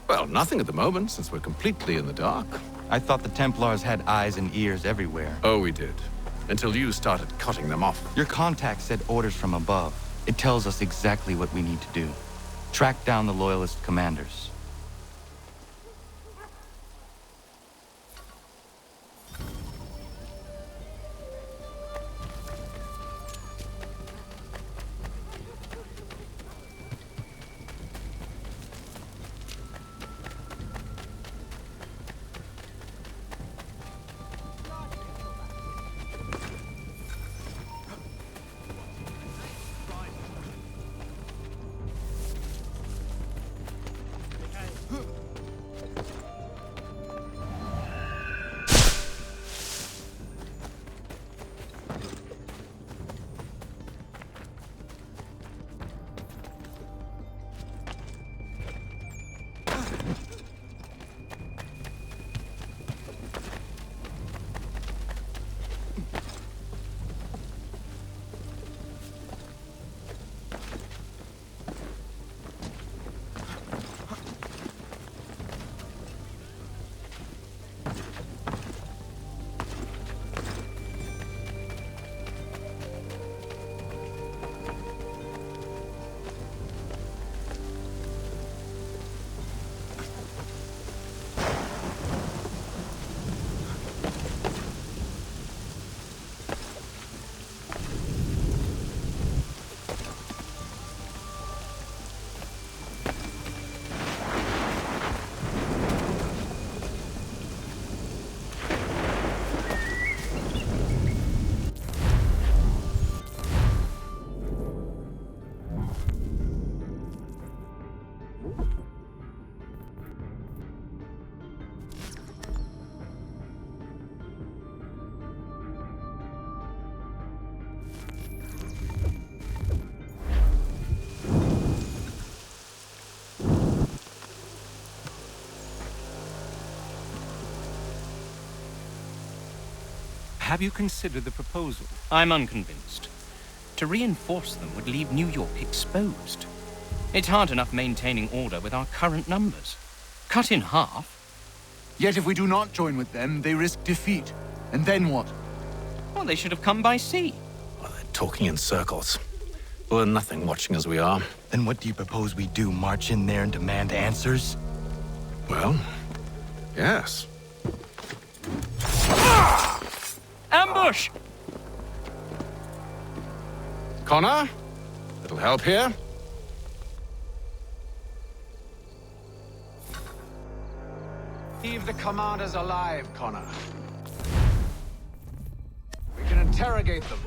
Well, nothing at the moment, since we're completely in the dark. I thought the Templars had eyes and ears everywhere. Oh, we did. Until you started cutting them off. Your contact said orders from above. It tells us exactly what we need to do. Track down the Loyalist commanders. Have you considered the proposal? I'm unconvinced. To reinforce them would leave New York exposed. It's hard enough maintaining order with our current numbers. Cut in half. Yet if we do not join with them, they risk defeat. And then what? Well, they should have come by sea. Well, they're talking in circles. We'll learn nothing watching as we are. Then what do you propose we do? March in there and demand answers? Well, yes. Ambush! Connor? Little help here? Leave the commanders alive, Connor. We can interrogate them.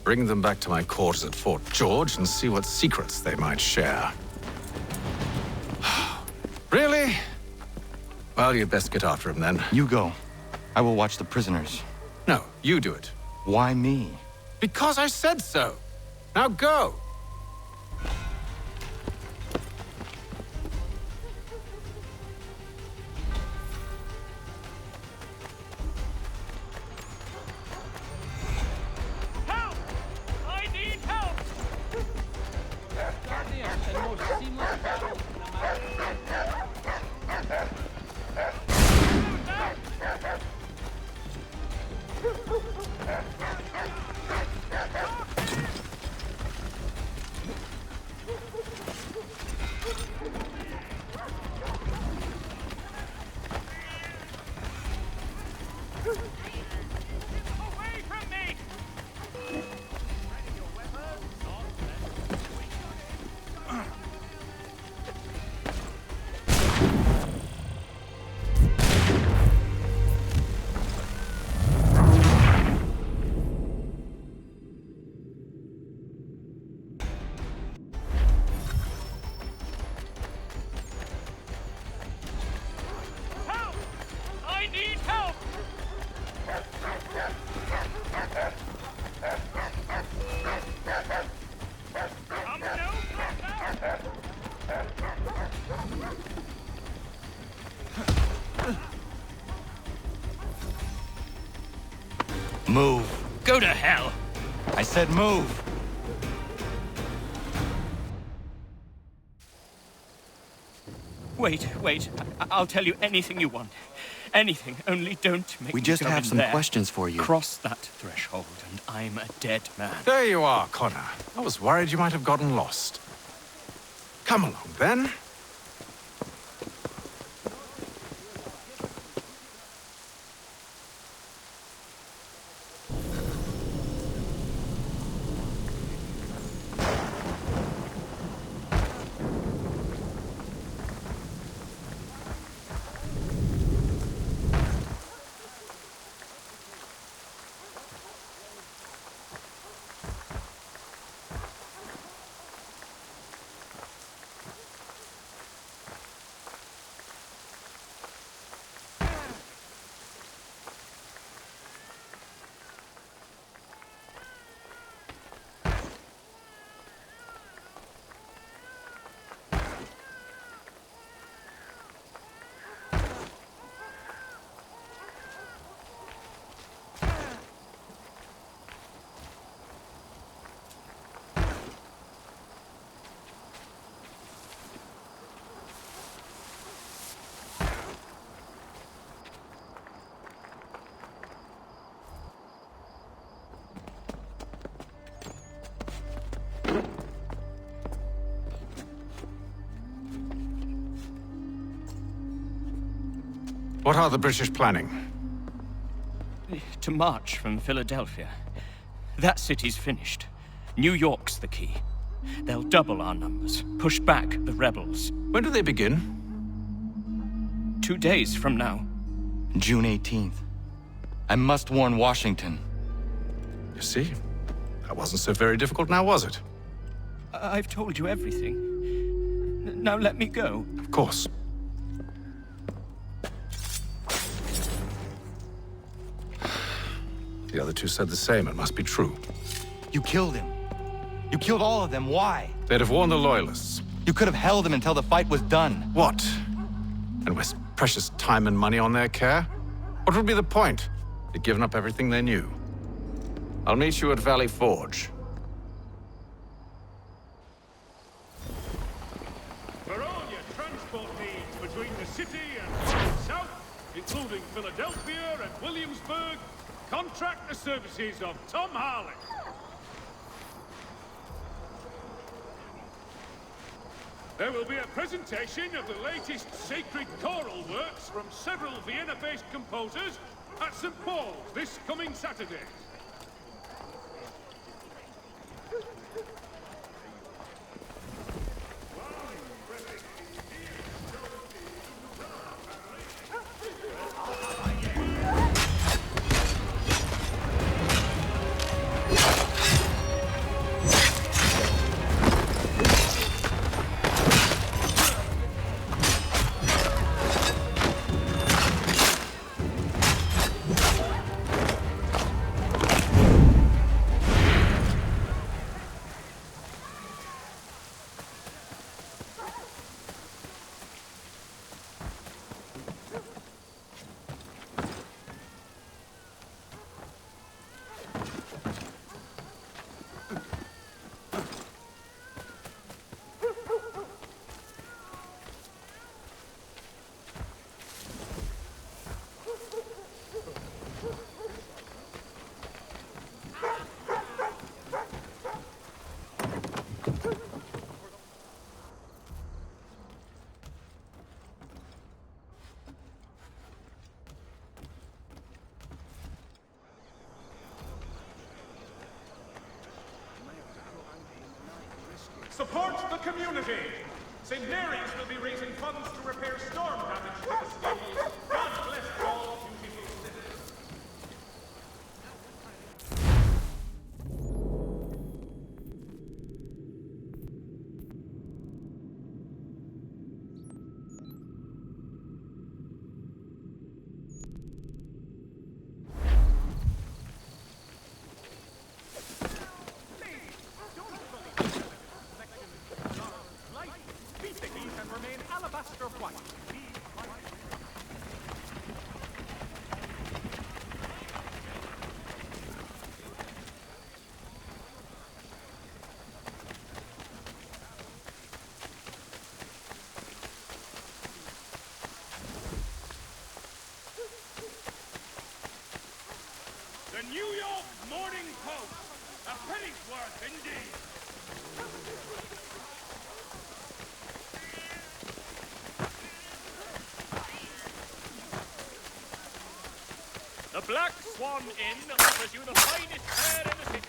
bring them back to my quarters at Fort George and see what secrets they might share. Really? Well, you'd best get after him then. You go. I will watch the prisoners. No, you do it. Why me? Because I said so. Now go. Help! I need help! Guardians and most seamless battle in Away from me! Help! I need help! I'm no Move. Go to hell! I said move. Wait. I'll tell you anything you want. Anything, only don't make We me just go have in some there. questions for you. Cross that threshold, and I'm a dead man. There you are, Connor. I was worried you might have gotten lost. Come along, then. What are the British planning? To march from Philadelphia. That city's finished. New York's the key. They'll double our numbers, push back the rebels. When do they begin? 2 days from now. June 18th. I must warn Washington. You see? That wasn't so very difficult now, was it? I've told you everything. Now let me go. Of course. The other two said the same. It must be true. You killed him. You killed all of them. Why? They'd have warned the Loyalists. You could have held him until the fight was done. What? And waste precious time and money on their care? What would be the point? They'd given up everything they knew. I'll meet you at Valley Forge. For all your transport needs between the city and south, including Philadelphia and Williamsburg, contract the services of Tom Harley. There will be a presentation of the latest sacred choral works from several Vienna-based composers at St. Paul's this coming Saturday. Support the community. St. Mary's will be raising funds to repair storm damage to the school. God bless all beautiful citizens. The New York Morning Post. A penny's worth, indeed. The Black Swan Inn offers you the finest fare in the city.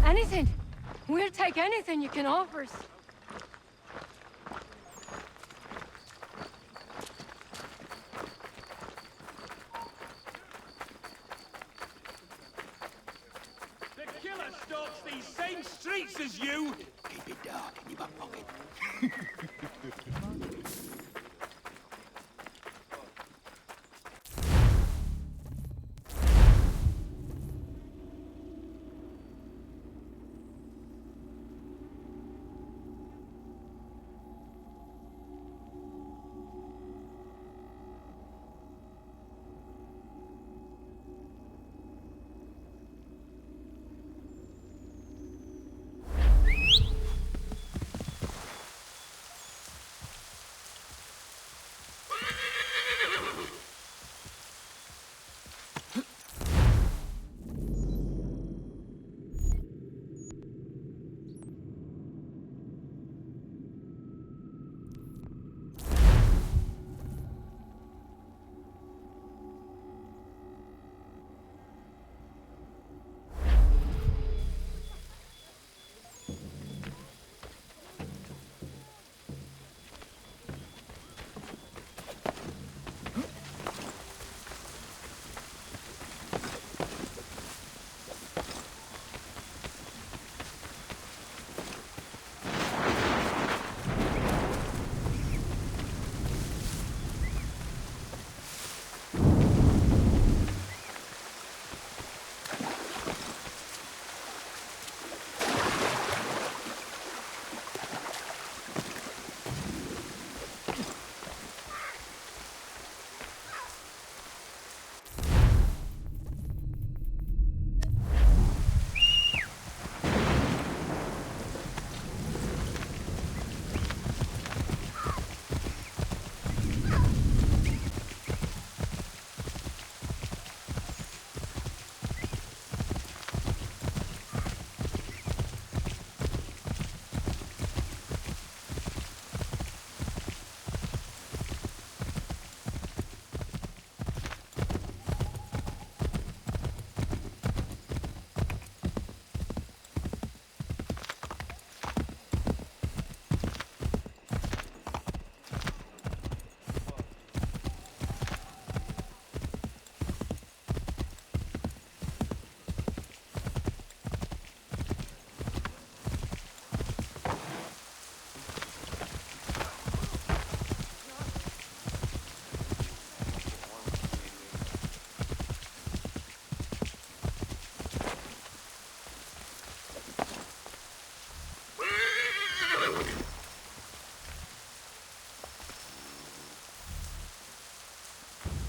Anything. We'll take anything you can offer us. The killer stalks these same streets as you. Keep it dark in your back pocket.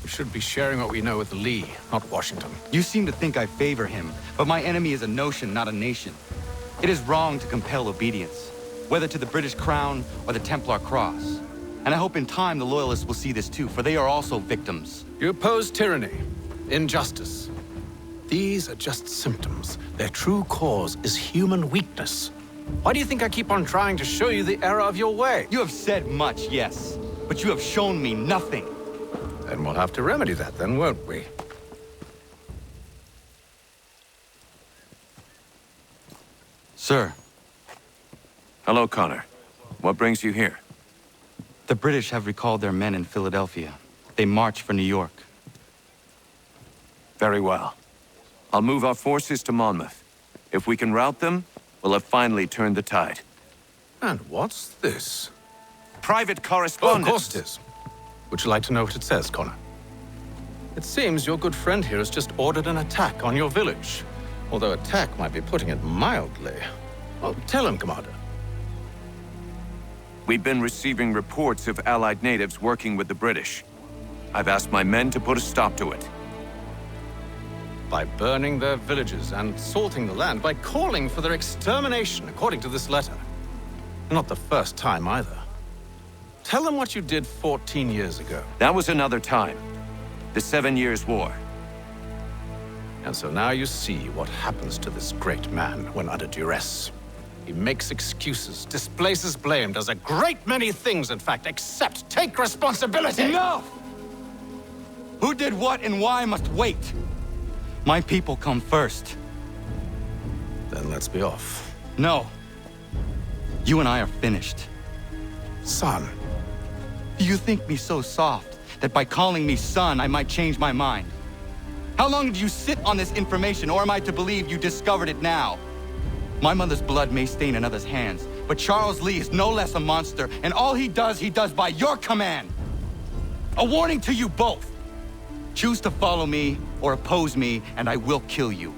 We should be sharing what we know with Lee, not Washington. You seem to think I favor him, but my enemy is a notion, not a nation. It is wrong to compel obedience, whether to the British Crown or the Templar Cross. And I hope in time the Loyalists will see this too, for they are also victims. You oppose tyranny, injustice. These are just symptoms. Their true cause is human weakness. Why do you think I keep on trying to show you the error of your way? You have said much, yes, but you have shown me nothing. Then we'll have to remedy that then, won't we? Sir. Hello, Connor. What brings you here? The British have recalled their men in Philadelphia. They march for New York. Very well. I'll move our forces to Monmouth. If we can rout them, we'll have finally turned the tide. And what's this? Private Oh, correspondence. of course it is. Would you like to know what it says, Connor? It seems your good friend here has just ordered an attack on your village. Although attack might be putting it mildly. Well, tell him, Commander. We've been receiving reports of Allied natives working with the British. I've asked my men to put a stop to it. By burning their villages and salting the land, by calling for their extermination, according to this letter. Not the first time, either. Tell them what you did 14 years ago. That was another time. The 7 Years' War. And so now you see what happens to this great man when under duress. He makes excuses, displaces blame, does a great many things, in fact, except take responsibility! Enough! Who did what and why must wait. My people come first. Then let's be off. No. You and I are finished. Son. Do you think me so soft that by calling me son, I might change my mind? How long did you sit on this information, or am I to believe you discovered it now? My mother's blood may stain another's hands, but Charles Lee is no less a monster, and all he does by your command. A warning to you both. Choose to follow me or oppose me, and I will kill you.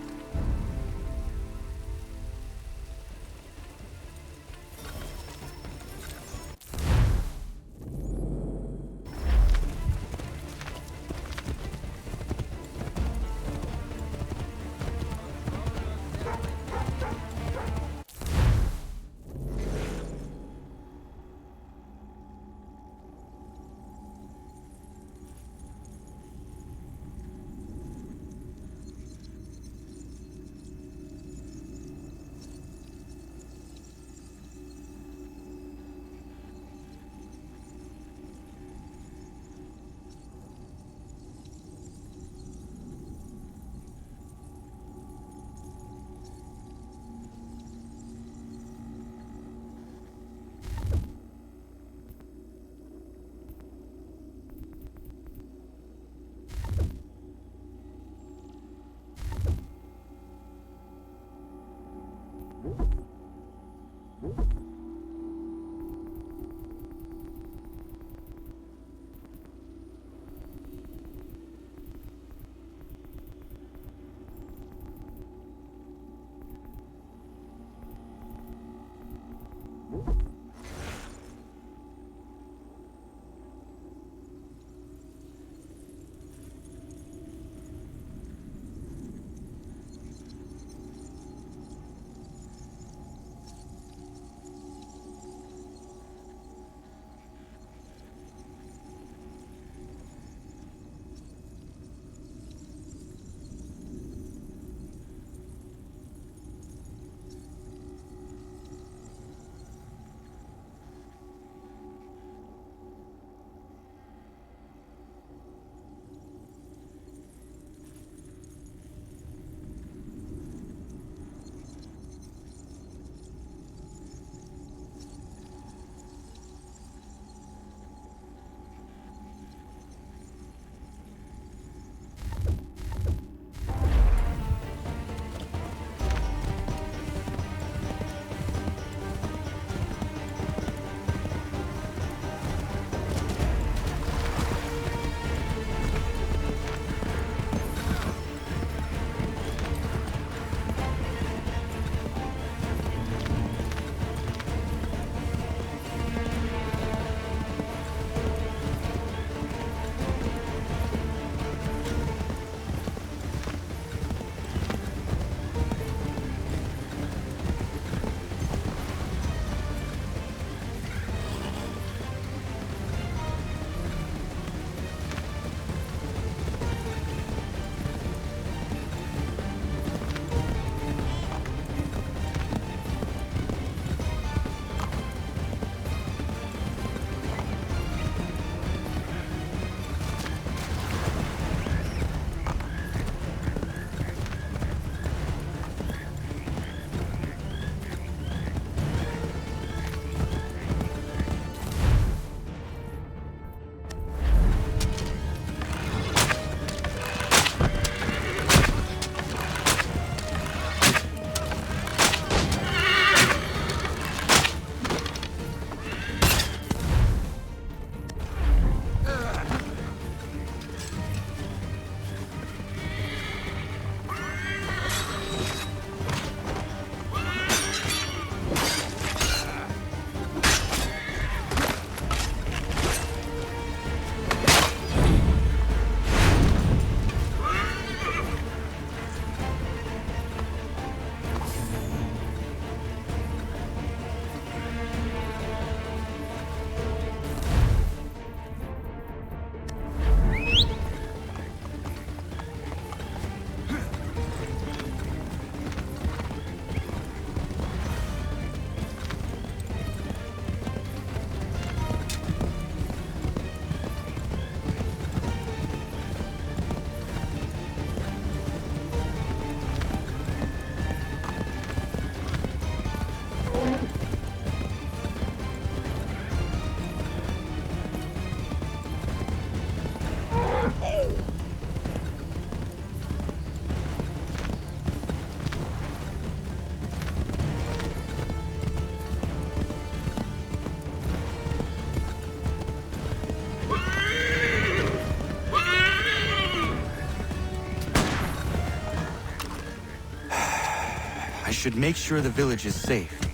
should make sure the village is safe.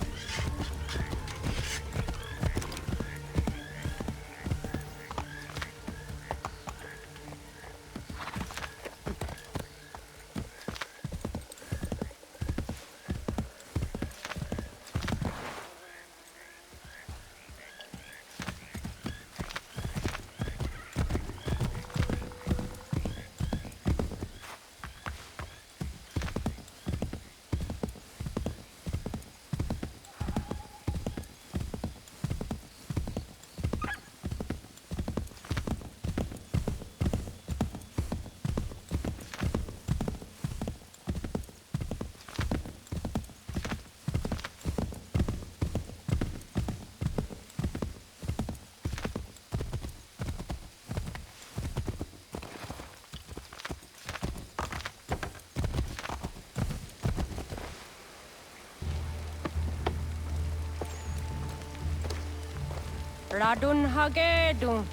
라둔하게 둥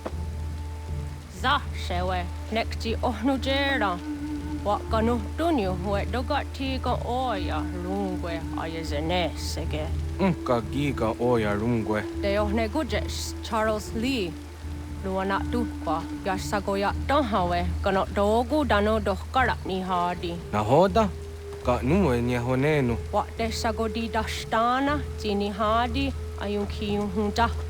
자셰웨 넥지 오누제라 와카누 두뉴 왜 도가티가 오야 룽괴 아예제네세게 Unka giga oya rungwe. 데오네 구제스 찰스 리 루아나 두과 야사고야 당하웨 까노 도구 다노 도카라 니하디 Nahoda? Ka numwe ni honenu. 와 데사고디 다스타나 지니하디 아윤키윤 훈다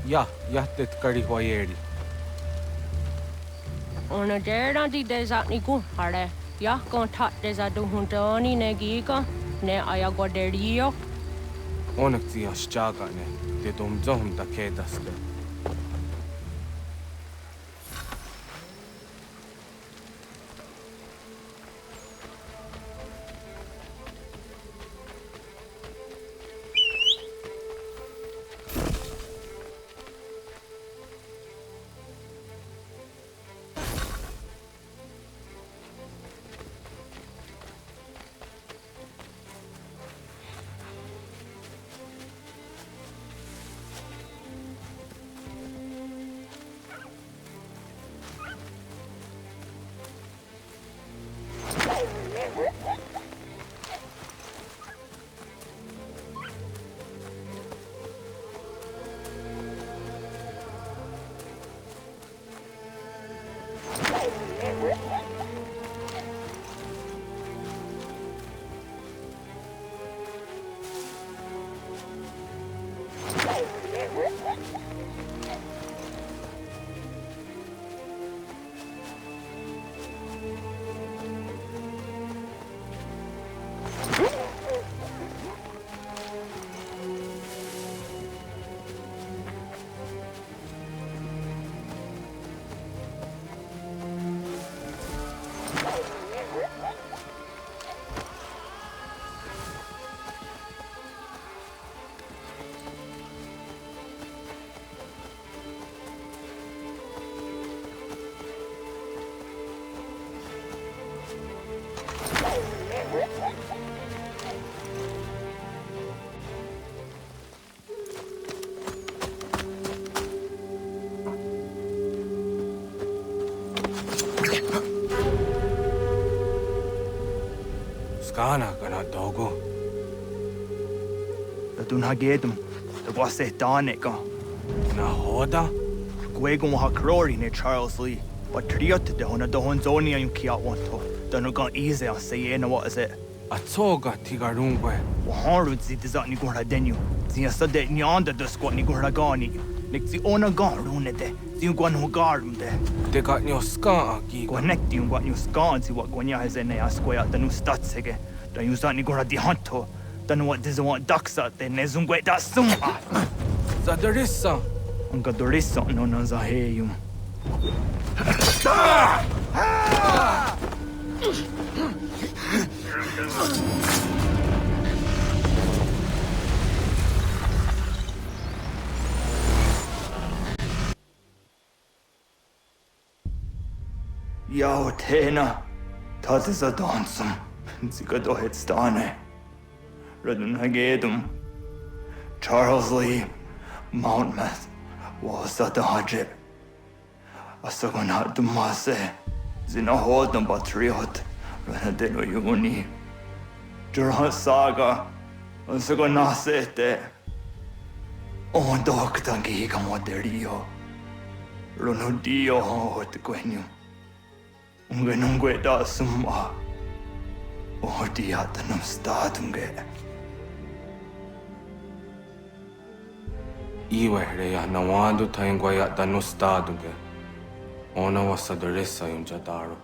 Ja, jättet karihuajeri. Ona dera di desa ni ku hare. Ya kon ta desa du huntoni ne giga ne ayagoderio. Onneksi jos jagane, te dom zohmta kedaste. Skana kana dogo. 라둔하게 어쌔신크리드 Nahoda? Gwegum ha krori ne Charles Lee. But triot de hona do honzoni ayun kia wanto. Danu gan easy on say na what is it? Atsoga tigarungwe. Waharu zi dizat ni gora denu. Zia sade nyanda de squat ni gora gani. Nik zi ona garune de. Zi gwan ho garum de. De got nyo ska aki. Gwanek di gwan nyo ska zi wat gwanya hezene asquaya danu statsege. Dan yuzat ni gora di hanto. Danu what diz want daksa de nezungwe da sum. Zadarissa. Unga dorissa no nazaheyum. Yao tena, dat is a dansum. Zika dohet stane. Ra둔하게 Charles Lee, Mountmouth, was at the Hajib. Asagonat the Mase, Zinahodam Batriot, Te no yunguni. Jurha saga. Onsugo nasete. On doktangi kamoderio. Ronodio hot quenu. Ungenungue da summa. Odiatanum statunge. Iwehreya nawando taingwaya danustaduge. Ona wasadoresa yunjadaro.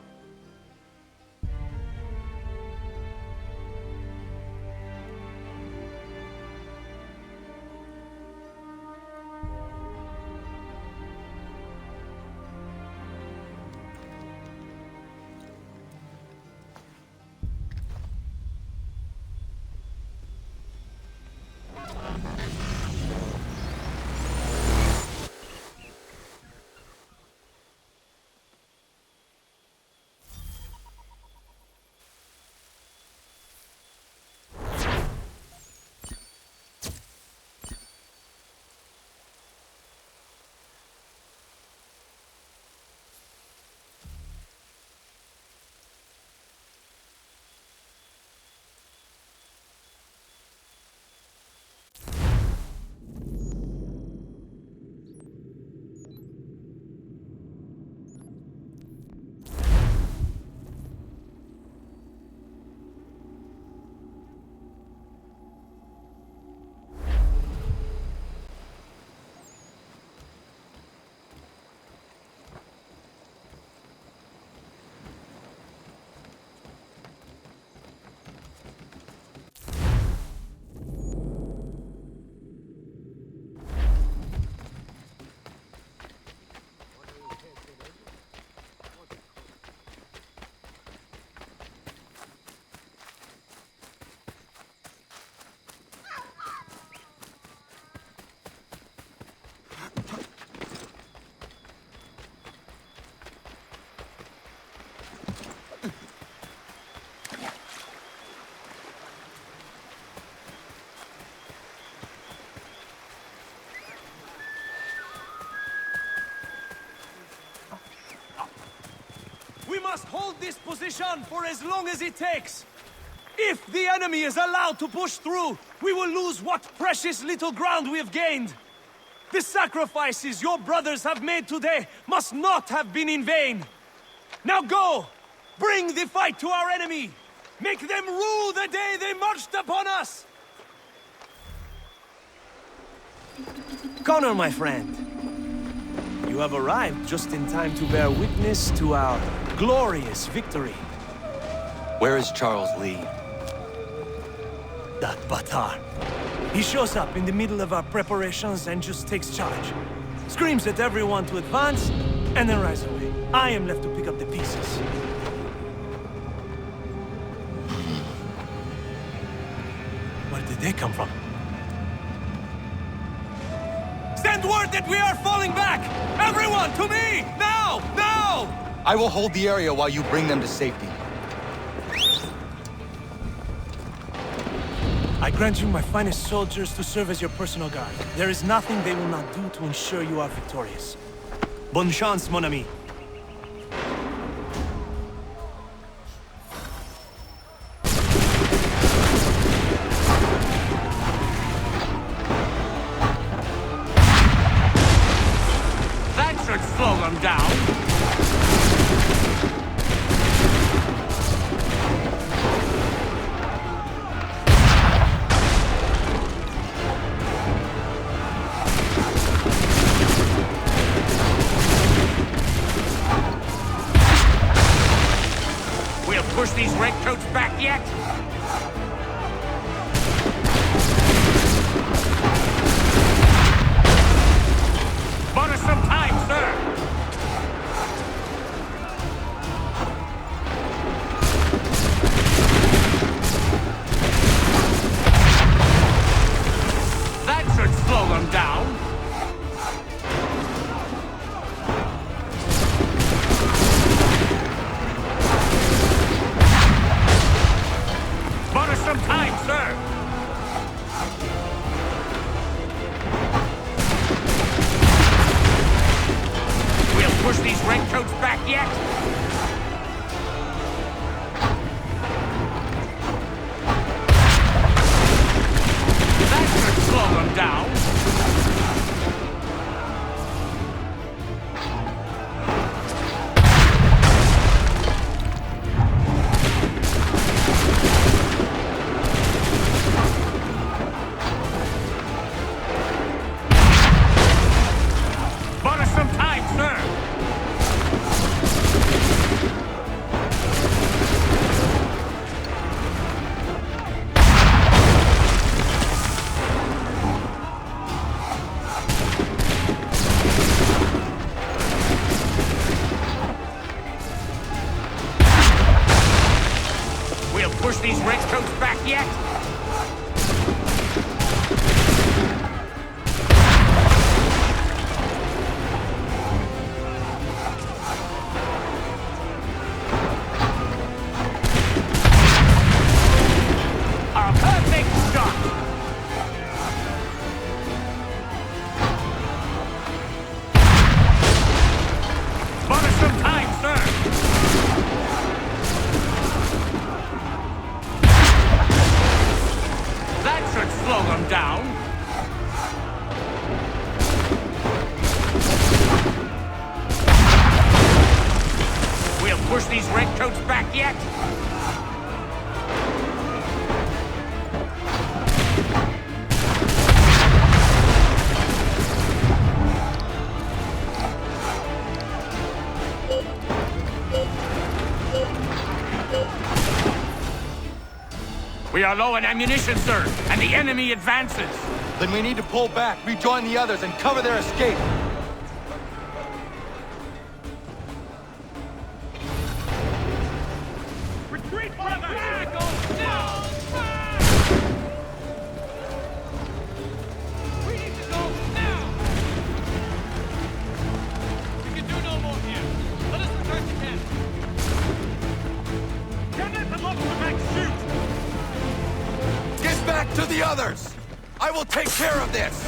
We must hold this position for as long as it takes. If the enemy is allowed to push through, we will lose what precious little ground we have gained. The sacrifices your brothers have made today must not have been in vain. Now go! Bring the fight to our enemy! Make them rue the day they marched upon us! Connor, my friend. You have arrived just in time to bear witness to our glorious victory. Where is Charles Lee? That Batar. He shows up in the middle of our preparations and just takes charge. Screams at everyone to advance, and then rides away. I am left to pick up the pieces. Where did they come from? Send word that we are falling back! Everyone, to me! Now! Now! I will hold the area while you bring them to safety. I grant you my finest soldiers to serve as your personal guard. There is nothing they will not do to ensure you are victorious. Bonne chance, mon ami. That should slow them down. Push these redcoats back yet? Bought us some time, sir. That should slow them down. Some time, sir! We'll push these redcoats back yet? A perfect shot! Bought us some time, sir! That should slow them down. We'll push these redcoats back yet? We are low on ammunition, sir, and the enemy advances. Then we need to pull back, rejoin the others, and cover their escape. Retreat, brother! We need to go now! We can do no more here. Let us return to camp. Kenneth and Lobsterback shoot! Get back to the others! I will take care of this!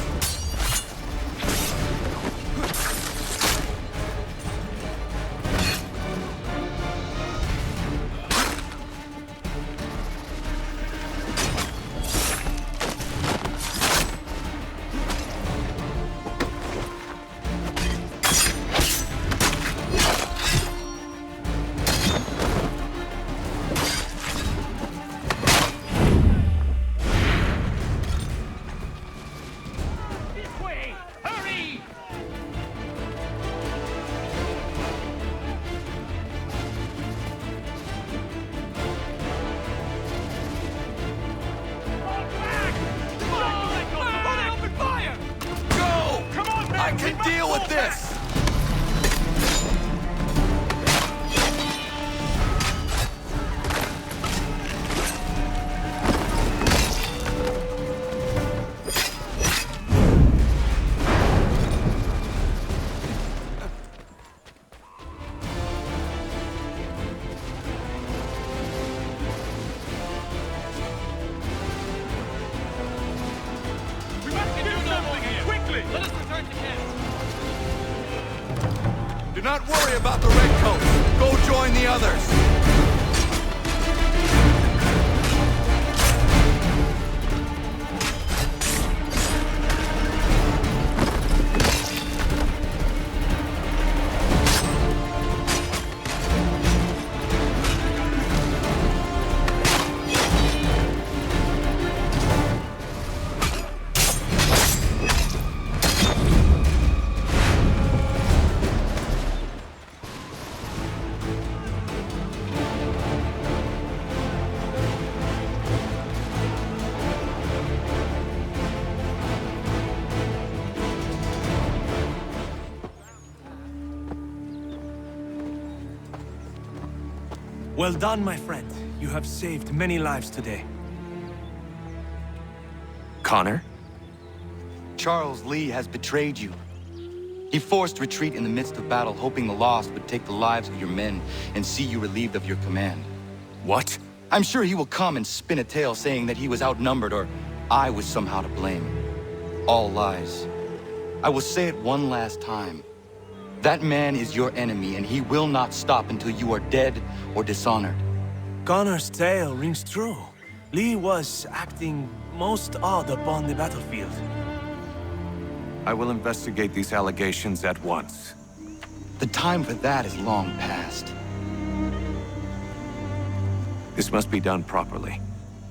I can deal with this! Do not worry about the redcoats. Go join the others. Well done, my friend. You have saved many lives today. Connor? Charles Lee has betrayed you. He forced retreat in the midst of battle, hoping the loss would take the lives of your men and see you relieved of your command. What? I'm sure he will come and spin a tale saying that he was outnumbered or I was somehow to blame. All lies. I will say it one last time. That man is your enemy, and he will not stop until you are dead or dishonored. Connor's tale rings true. Lee was acting most odd upon the battlefield. I will investigate these allegations at once. The time for that is long past. This must be done properly,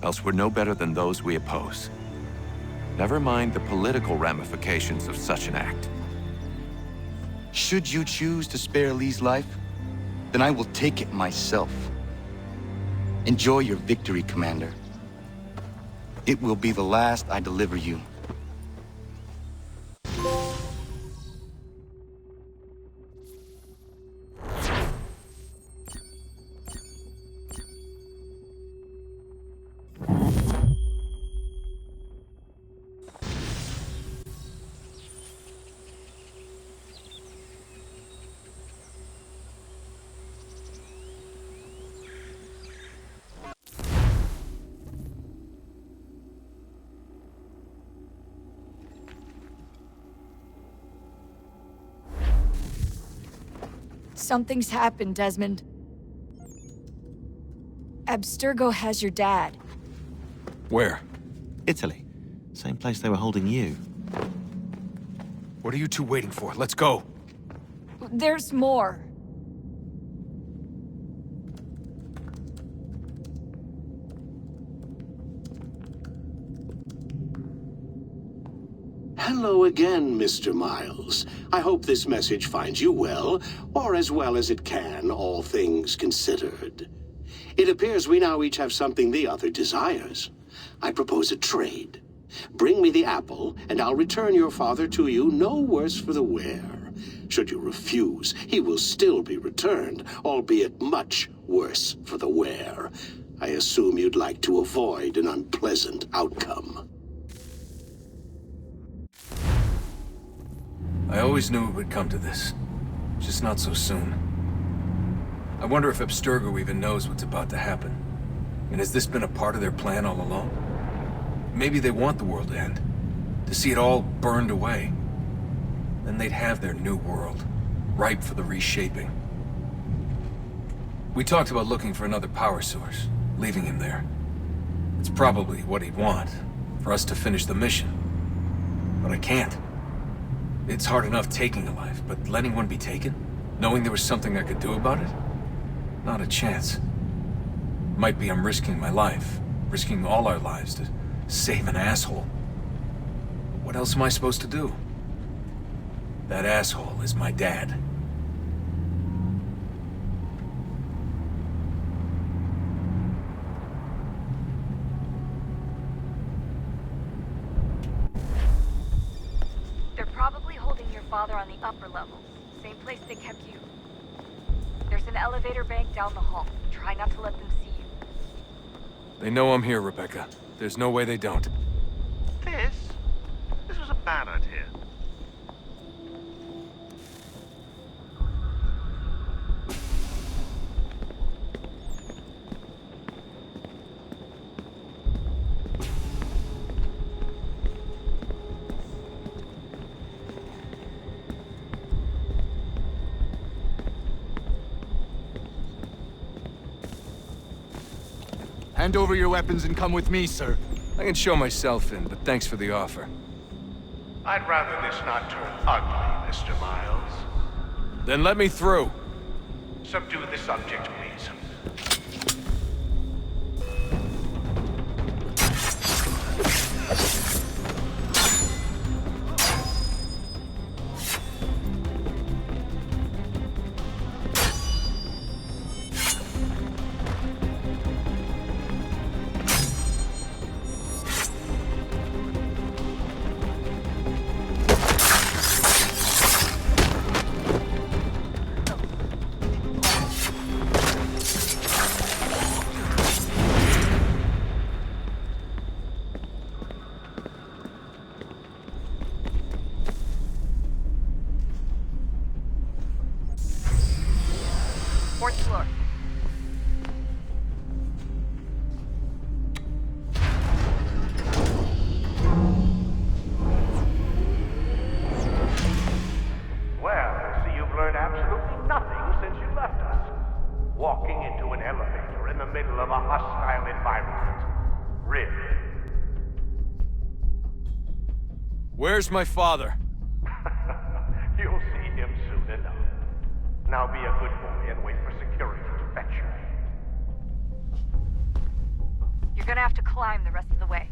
else we're no better than those we oppose. Never mind the political ramifications of such an act. Should you choose to spare Lee's life, then I will take it myself. Enjoy your victory, Commander. It will be the last I deliver you. Something's happened, Desmond. Abstergo has your dad. Where? Italy. Same place they were holding you. What are you two waiting for? Let's go. There's more. Hello again, Mr. Miles. I hope this message finds you well, or as well as it can, all things considered. It appears we now each have something the other desires. I propose a trade. Bring me the apple, and I'll return your father to you no worse for the wear. Should you refuse, he will still be returned, albeit much worse for the wear. I assume you'd like to avoid an unpleasant outcome. I always knew it would come to this. Just not so soon. I wonder if Abstergo even knows what's about to happen. And has this been a part of their plan all along? Maybe they want the world to end. To see it all burned away. Then they'd have their new world, ripe for the reshaping. We talked about looking for another power source, leaving him there. It's probably what he'd want, for us to finish the mission. But I can't. It's hard enough taking a life, but letting one be taken? Knowing there was something I could do about it? Not a chance. Might be I'm risking my life, risking all our lives to save an asshole. What else am I supposed to do? That asshole is my dad. They're probably holding your father on the upper level. Same place they kept you. There's an elevator bank down the hall. Try not to let them see you. They know I'm here, Rebecca. There's no way they don't. This was a bad idea. Hand over your weapons and come with me, sir. I can show myself in, but thanks for the offer. I'd rather this not turn ugly, Mr. Miles. Then let me through. Subdue the subject, please. Fourth floor. Well, I see you've learned absolutely nothing since you left us. Walking into an elevator in the middle of a hostile environment. Really? Where's my father? You'll see him soon enough. Now be a good boy and wait for security to fetch you. You're gonna have to climb the rest of the way.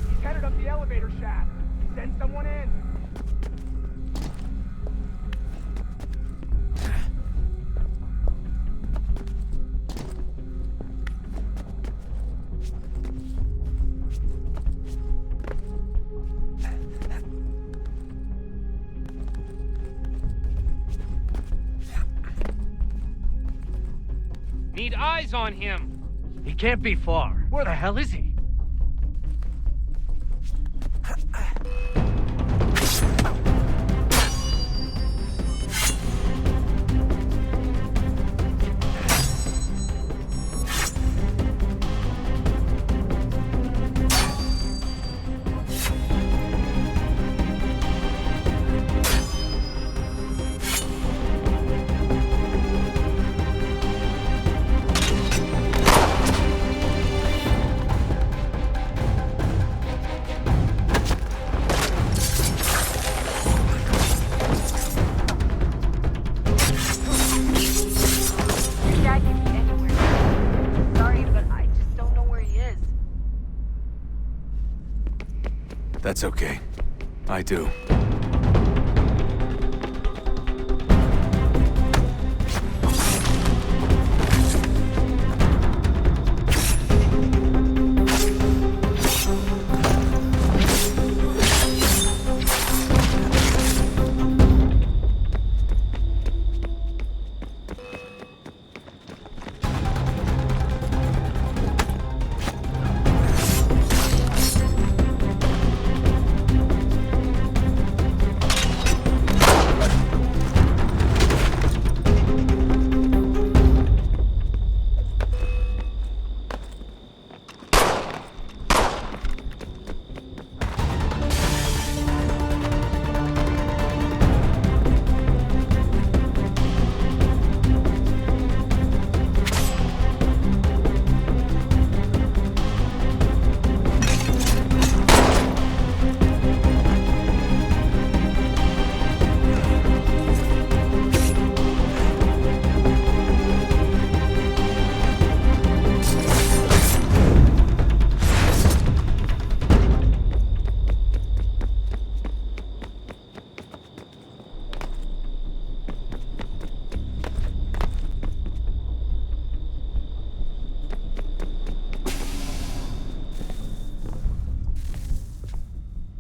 He's headed up the elevator shaft. Send someone in. Need eyes on him. He can't be far. Where the hell is he? That's okay. I do.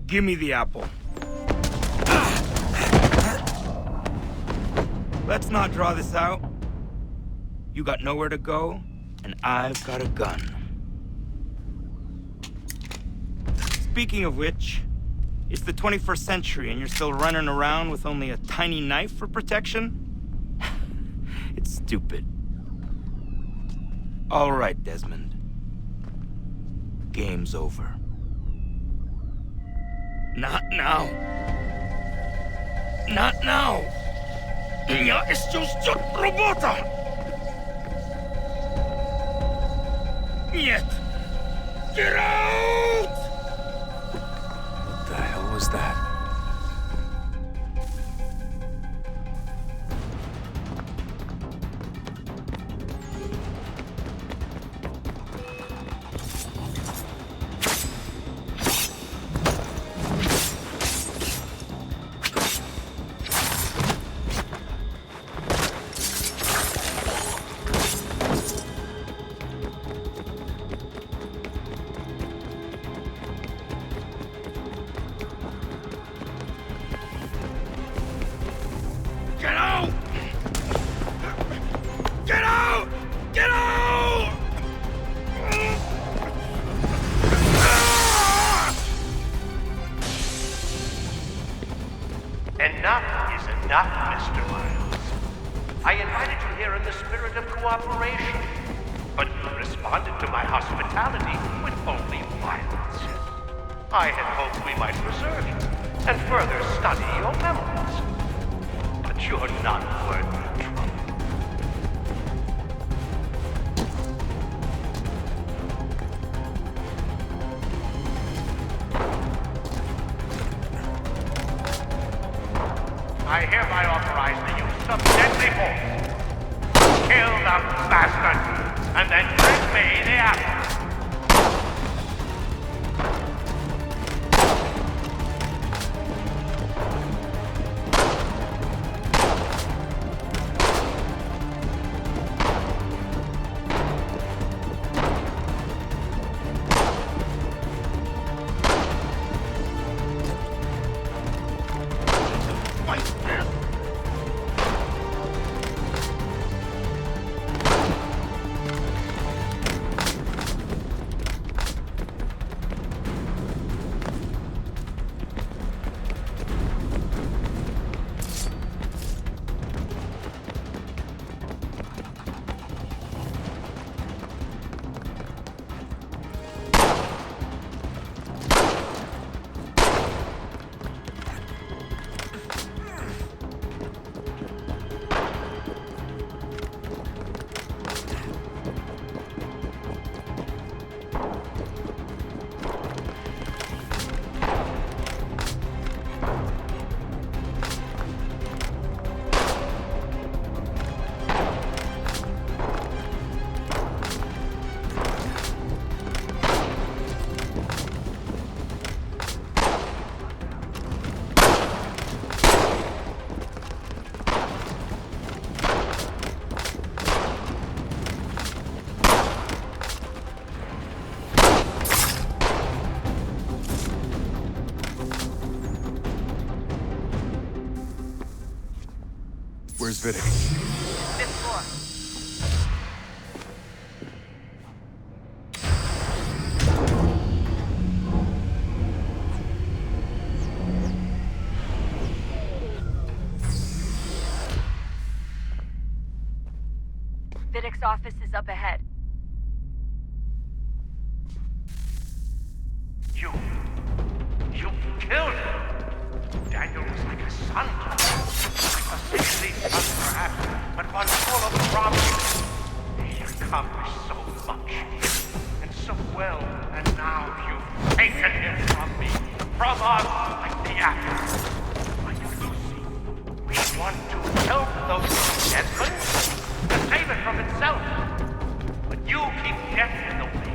Give me the apple. Let's not draw this out. You got nowhere to go, and I've got a gun. Speaking of which, it's the 21st century and you're still running around with only a tiny knife for protection? It's stupid. All right, Desmond. Game's over. Not now. Not now. Я еще ждет работа. Нет. Get out! What the hell was that? I hereby authorize the use of deadly force. Kill the bastard, and then bring me the apple. Vidic? Fifth floor. Vidic's office is up ahead. You killed him! Daniel was like a son to me. Like a sickly son, perhaps, but one full of promise. He accomplished so much, and so well, and now you've taken him from me, from us, like the apple. Like Lucy, we want to help those Desmond, to save it from itself. But you keep death in the way.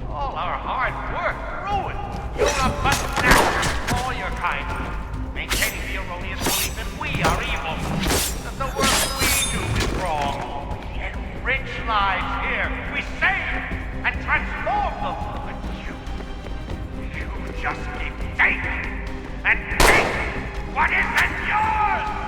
All our hard work ruined. You're a button all your kind. Maintaining the erroneous belief that we are evil. That the work we do is wrong. We enrich lives here. We save and transform them. But you just keep taking and taking what isn't yours!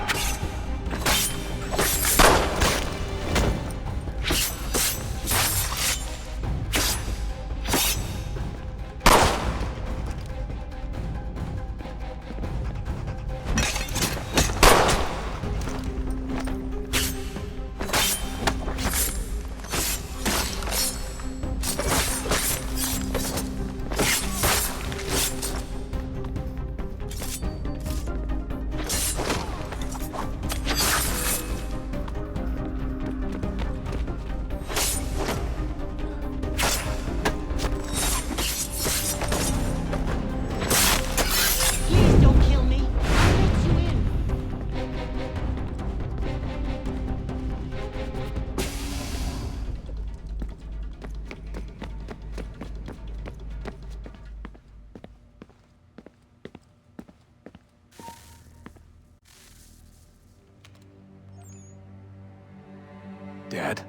Dad?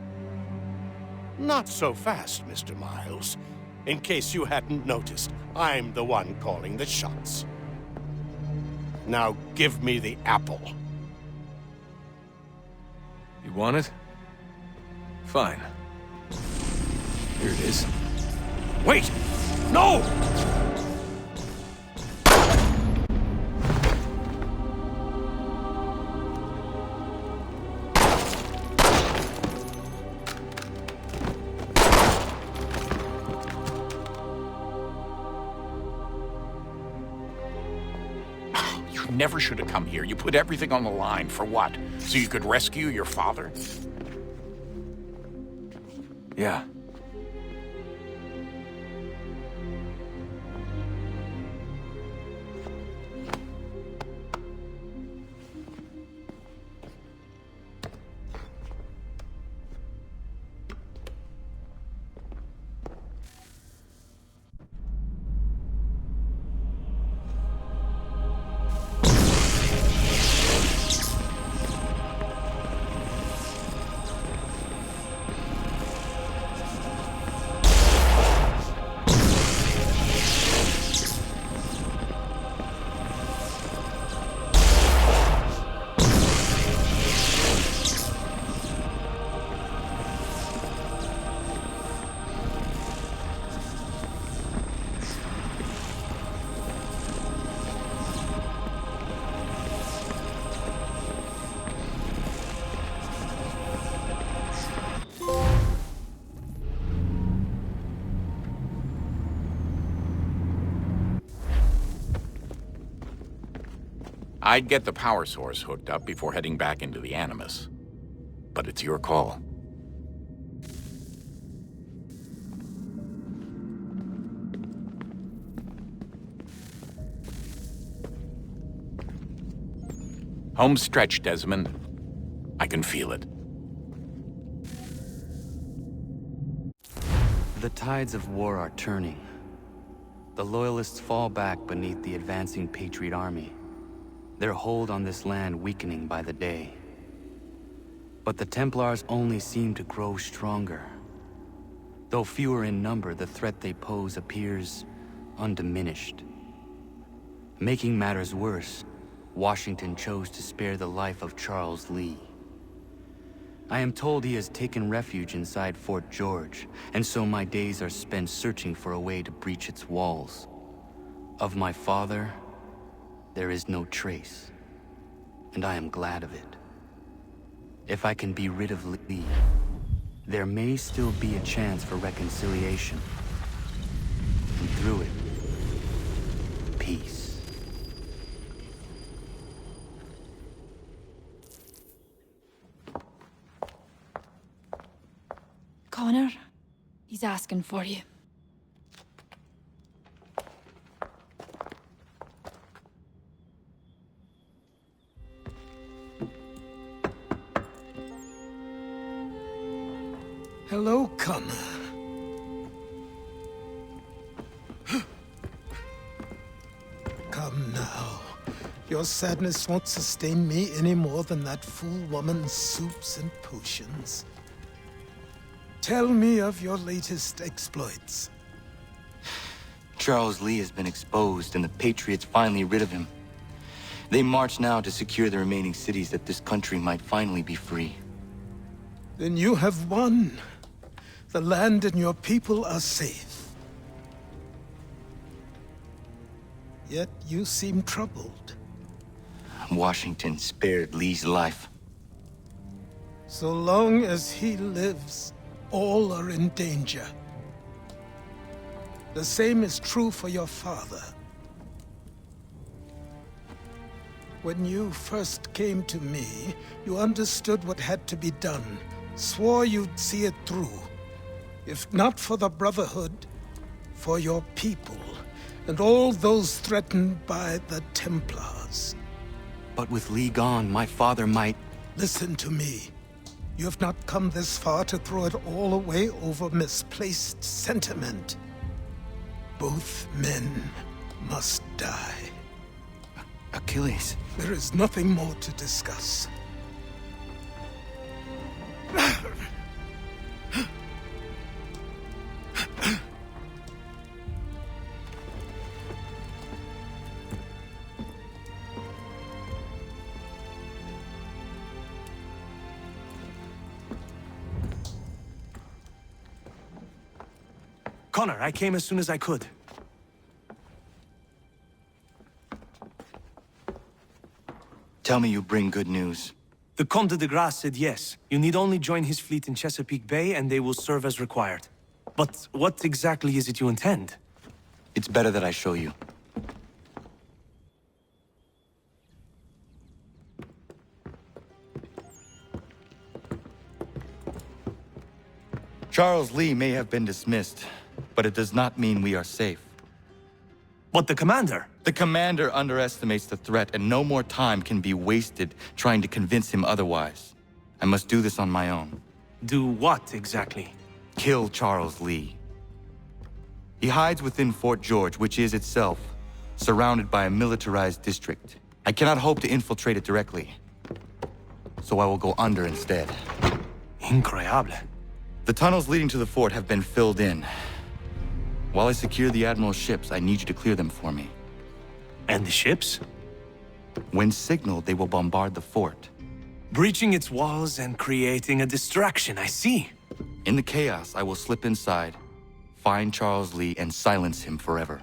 Not so fast, Mr. Miles. In case you hadn't noticed, I'm the one calling the shots. Now give me the apple. You want it? Fine. Here it is. Wait! No! Never should have come here. You put everything on the line. For what? So you could rescue your father? Yeah. I'd get the power source hooked up before heading back into the Animus. But it's your call. Home stretch, Desmond. I can feel it. The tides of war are turning. The Loyalists fall back beneath the advancing Patriot army, their hold on this land weakening by the day. But the Templars only seem to grow stronger. Though fewer in number, the threat they pose appears undiminished. Making matters worse, Washington chose to spare the life of Charles Lee. I am told he has taken refuge inside Fort George, and so my days are spent searching for a way to breach its walls. Of my father, there is no trace, and I am glad of it. If I can be rid of Lee, there may still be a chance for reconciliation. And through it, peace. Connor, he's asking for you. Hello, Connor. Come now. Your sadness won't sustain me any more than that fool woman's soups and potions. Tell me of your latest exploits. Charles Lee has been exposed, and the Patriots finally rid of him. They march now to secure the remaining cities that this country might finally be free. Then you have won. The land and your people are safe. Yet you seem troubled. Washington spared Lee's life. So long as he lives, all are in danger. The same is true for your father. When you first came to me, you understood what had to be done, swore you'd see it through. If not for the Brotherhood, for your people, and all those threatened by the Templars. But with Lee gone, my father might... Listen to me. You have not come this far to throw it all away over misplaced sentiment. Both men must die. Achilles. There is nothing more to discuss. Connor, I came as soon as I could. Tell me you bring good news. The Comte de Grasse said yes. You need only join his fleet in Chesapeake Bay and they will serve as required. But what exactly is it you intend? It's better that I show you. Charles Lee may have been dismissed, but it does not mean we are safe. But the commander? The commander underestimates the threat, and no more time can be wasted trying to convince him otherwise. I must do this on my own. Do what, exactly? Kill Charles Lee. He hides within Fort George, which is itself surrounded by a militarized district. I cannot hope to infiltrate it directly, so I will go under instead. Incroyable. The tunnels leading to the fort have been filled in. While I secure the Admiral's ships, I need you to clear them for me. And the ships? When signaled, they will bombard the fort. Breaching its walls and creating a distraction, I see. In the chaos, I will slip inside, find Charles Lee, and silence him forever.